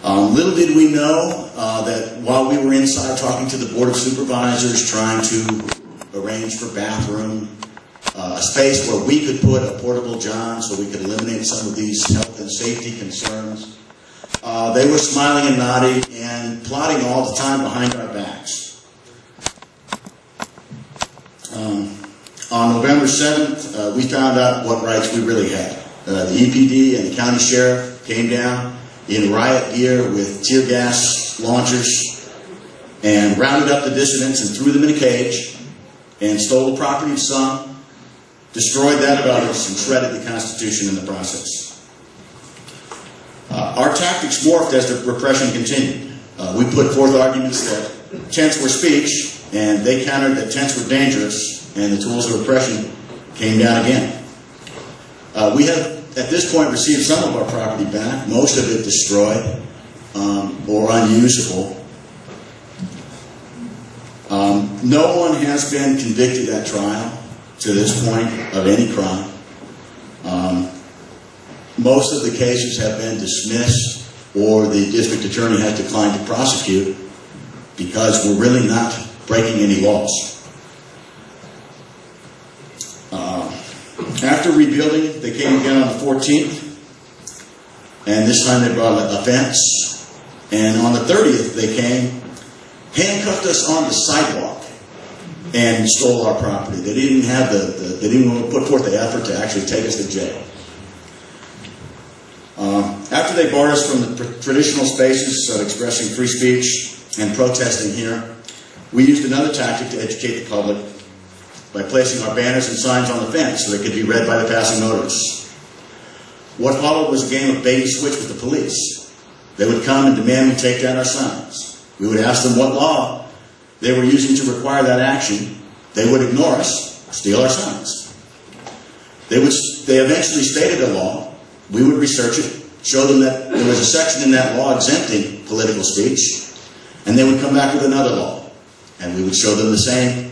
Speaker 10: Little did we know that while we were inside talking to the Board of Supervisors, trying to arrange for bathroom, a space where we could put a portable john so we could eliminate some of these health and safety concerns, they were smiling and nodding and plotting all the time behind our backs. On November 7th, we found out what rights we really had. The EPD and the county sheriff came down in riot gear with tear gas launchers and rounded up the dissidents and threw them in a cage and stole the property of some, destroyed that of others, and shredded the Constitution in the process. Our tactics morphed as the repression continued. We put forth arguments that tents were speech, and they countered that tents were dangerous, and the tools of repression came down again. We have, at this point, received some of our property back, most of it destroyed or unusable. No one has been convicted at trial to this point of any crime. Most of the cases have been dismissed, or the district attorney has declined to prosecute because we're really not breaking any laws. After rebuilding, they came again on the 14th, and this time they brought a fence. And on the 30th, they came, handcuffed us on the sidewalk, and stole our property. They didn't have they didn't want to put forth the effort to actually take us to jail. After they barred us from the traditional spaces of expressing free speech and protesting here, we used another tactic to educate the public by placing our banners and signs on the fence so they could be read by the passing motorists. What followed was a game of bait and switch with the police. They would come and demand we take down our signs. We would ask them what law they were using to require that action. They would ignore us, steal our signs. They eventually stated a law. We would research it, show them that there was a section in that law exempting political speech, and they would come back with another law. And we would show them the same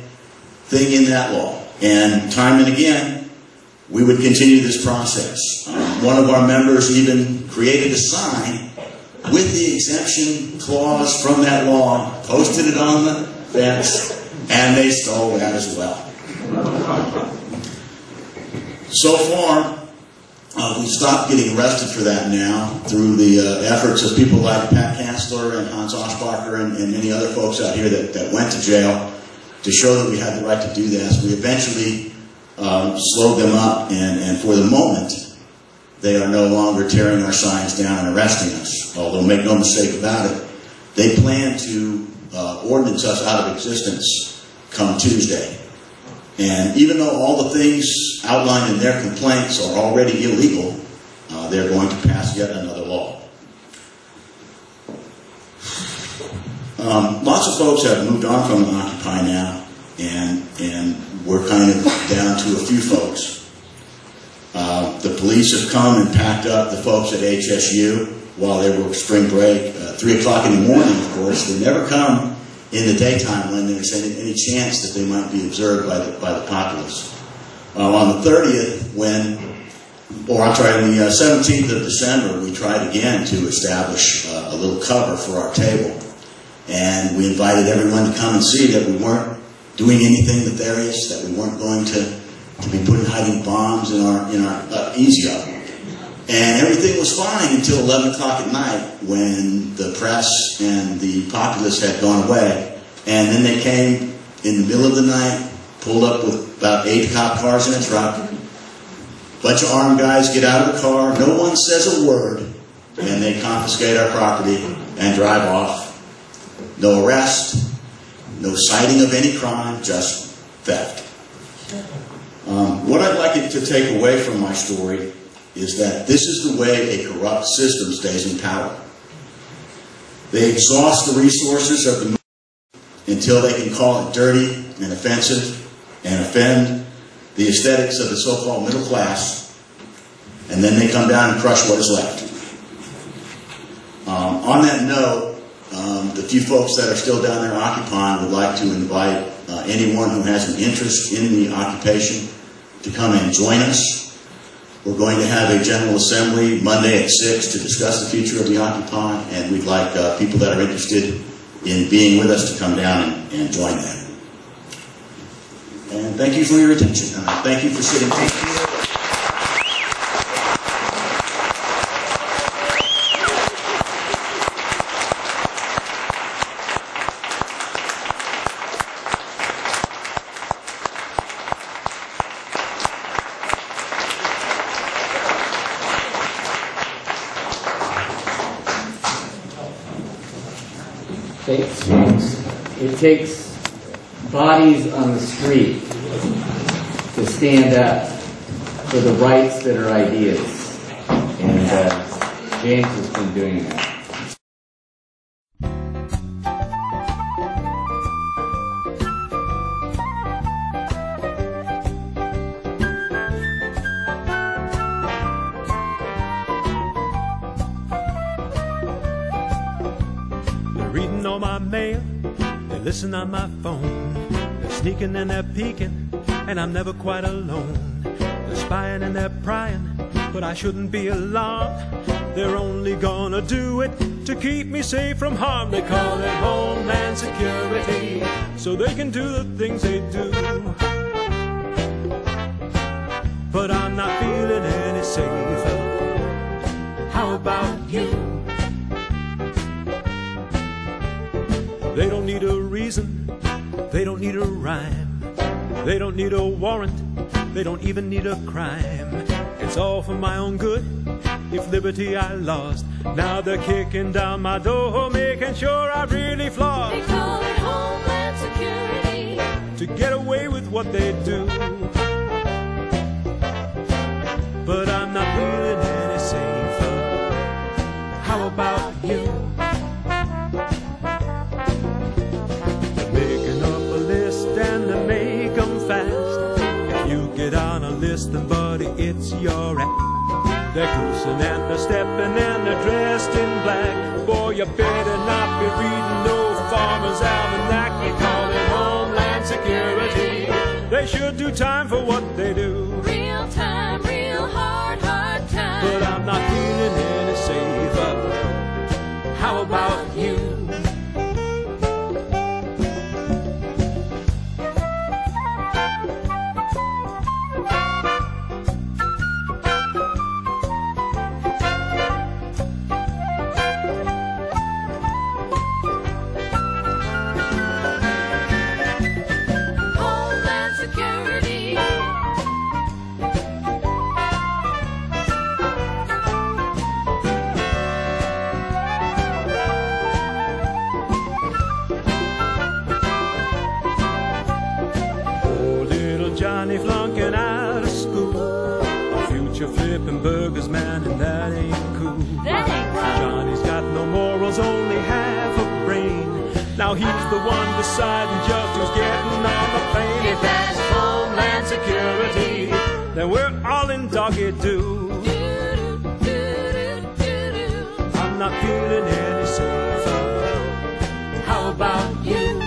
Speaker 10: thing in that law. And time and again, we would continue this process. One of our members even created a sign with the exemption clause from that law, posted it on the fence, and they stole that as well. So far, we've stopped getting arrested for that now through the efforts of people like Pat Kanzler and Hans Oshbacher and many other folks out here that went to jail to show that we had the right to do this. We eventually slowed them up, and for the moment, they are no longer tearing our signs down and arresting us. Although, make no mistake about it, they plan to ordinance us out of existence come Tuesday. And even though all the things outlined in their complaints are already illegal, they're going to pass yet another law. Lots of folks have moved on from Occupy now, and we're kind of down to a few folks. The police have come and packed up the folks at HSU while they were spring break. 3 o'clock in the morning, of course. They never come in the daytime when there's any chance that they might be observed by the populace. On the 30th, on the 17th of December, we tried again to establish a little cover for our table. And we invited everyone to come and see that we weren't doing anything nefarious, that we weren't going to be hiding bombs in our easy up. And everything was fine until 11 o'clock at night when the press and the populace had gone away. And then they came in the middle of the night, pulled up with about 8 cop cars in a truck. A bunch of armed guys get out of the car, no one says a word, and they confiscate our property and drive off. No arrest, no citing of any crime, just theft. What I'd like you to take away from my story is that this is the way a corrupt system stays in power. They exhaust the resources of the movement until they can call it dirty and offensive and offend the aesthetics of the so-called middle class. and then they come down and crush what is left. On that note, the few folks that are still down there occupying would like to invite anyone who has an interest in the occupation to come and join us. We're going to have a General Assembly Monday at 6 to discuss the future of the Occupy, and we'd like people that are interested in being with us to come down and join that. And thank you for your attention. Thank you for sitting here.
Speaker 3: It takes bodies on the street to stand up for the rights that are ideas, and James has been doing that.
Speaker 11: Reading all my mail, they listen on my phone. They're sneaking and they're peeking, and I'm never quite alone. They're spying and they're prying, but I shouldn't be alarmed. They're only gonna do it to keep me safe from harm. They call it Homeland Security, so they can do the things they do. But I'm not feeling any safer. How about you? They don't need a reason, they don't need a rhyme, they don't need a warrant, they don't even need a crime. It's all for my own good. If liberty I lost, now they're kicking down my door, making sure I really floss.
Speaker 12: They call it Homeland Security
Speaker 11: to get away with what they do. But I'm not feeling any safer. How about you? Get on a list, and buddy, it's your act. They're cruising and they're stepping and they're dressed in black. Boy, you better not be reading no Farmer's Almanac. They call it Homeland Security. They should do time for what they do.
Speaker 12: Real time, real hard time.
Speaker 11: But I'm not feeling any safer. How about you? Johnny flunking out of school, a future flipping burgers, man, and that ain't cool.
Speaker 12: That ain't cool.
Speaker 11: Johnny's got no morals, only half a brain. Now he's the one deciding just who's getting on the plane. If that's Homeland Security, then we're all in doggy-doo. I'm not feeling any safer. How about you?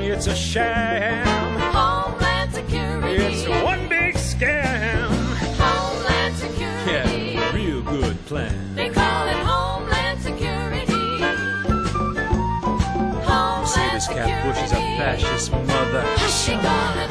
Speaker 11: It's a sham.
Speaker 12: Homeland Security.
Speaker 11: It's one big scam.
Speaker 12: Homeland Security.
Speaker 11: Yeah, real good plan.
Speaker 12: They call it Homeland Security. Homeland
Speaker 11: Say this cat Bush is a fascist mother.
Speaker 12: They call it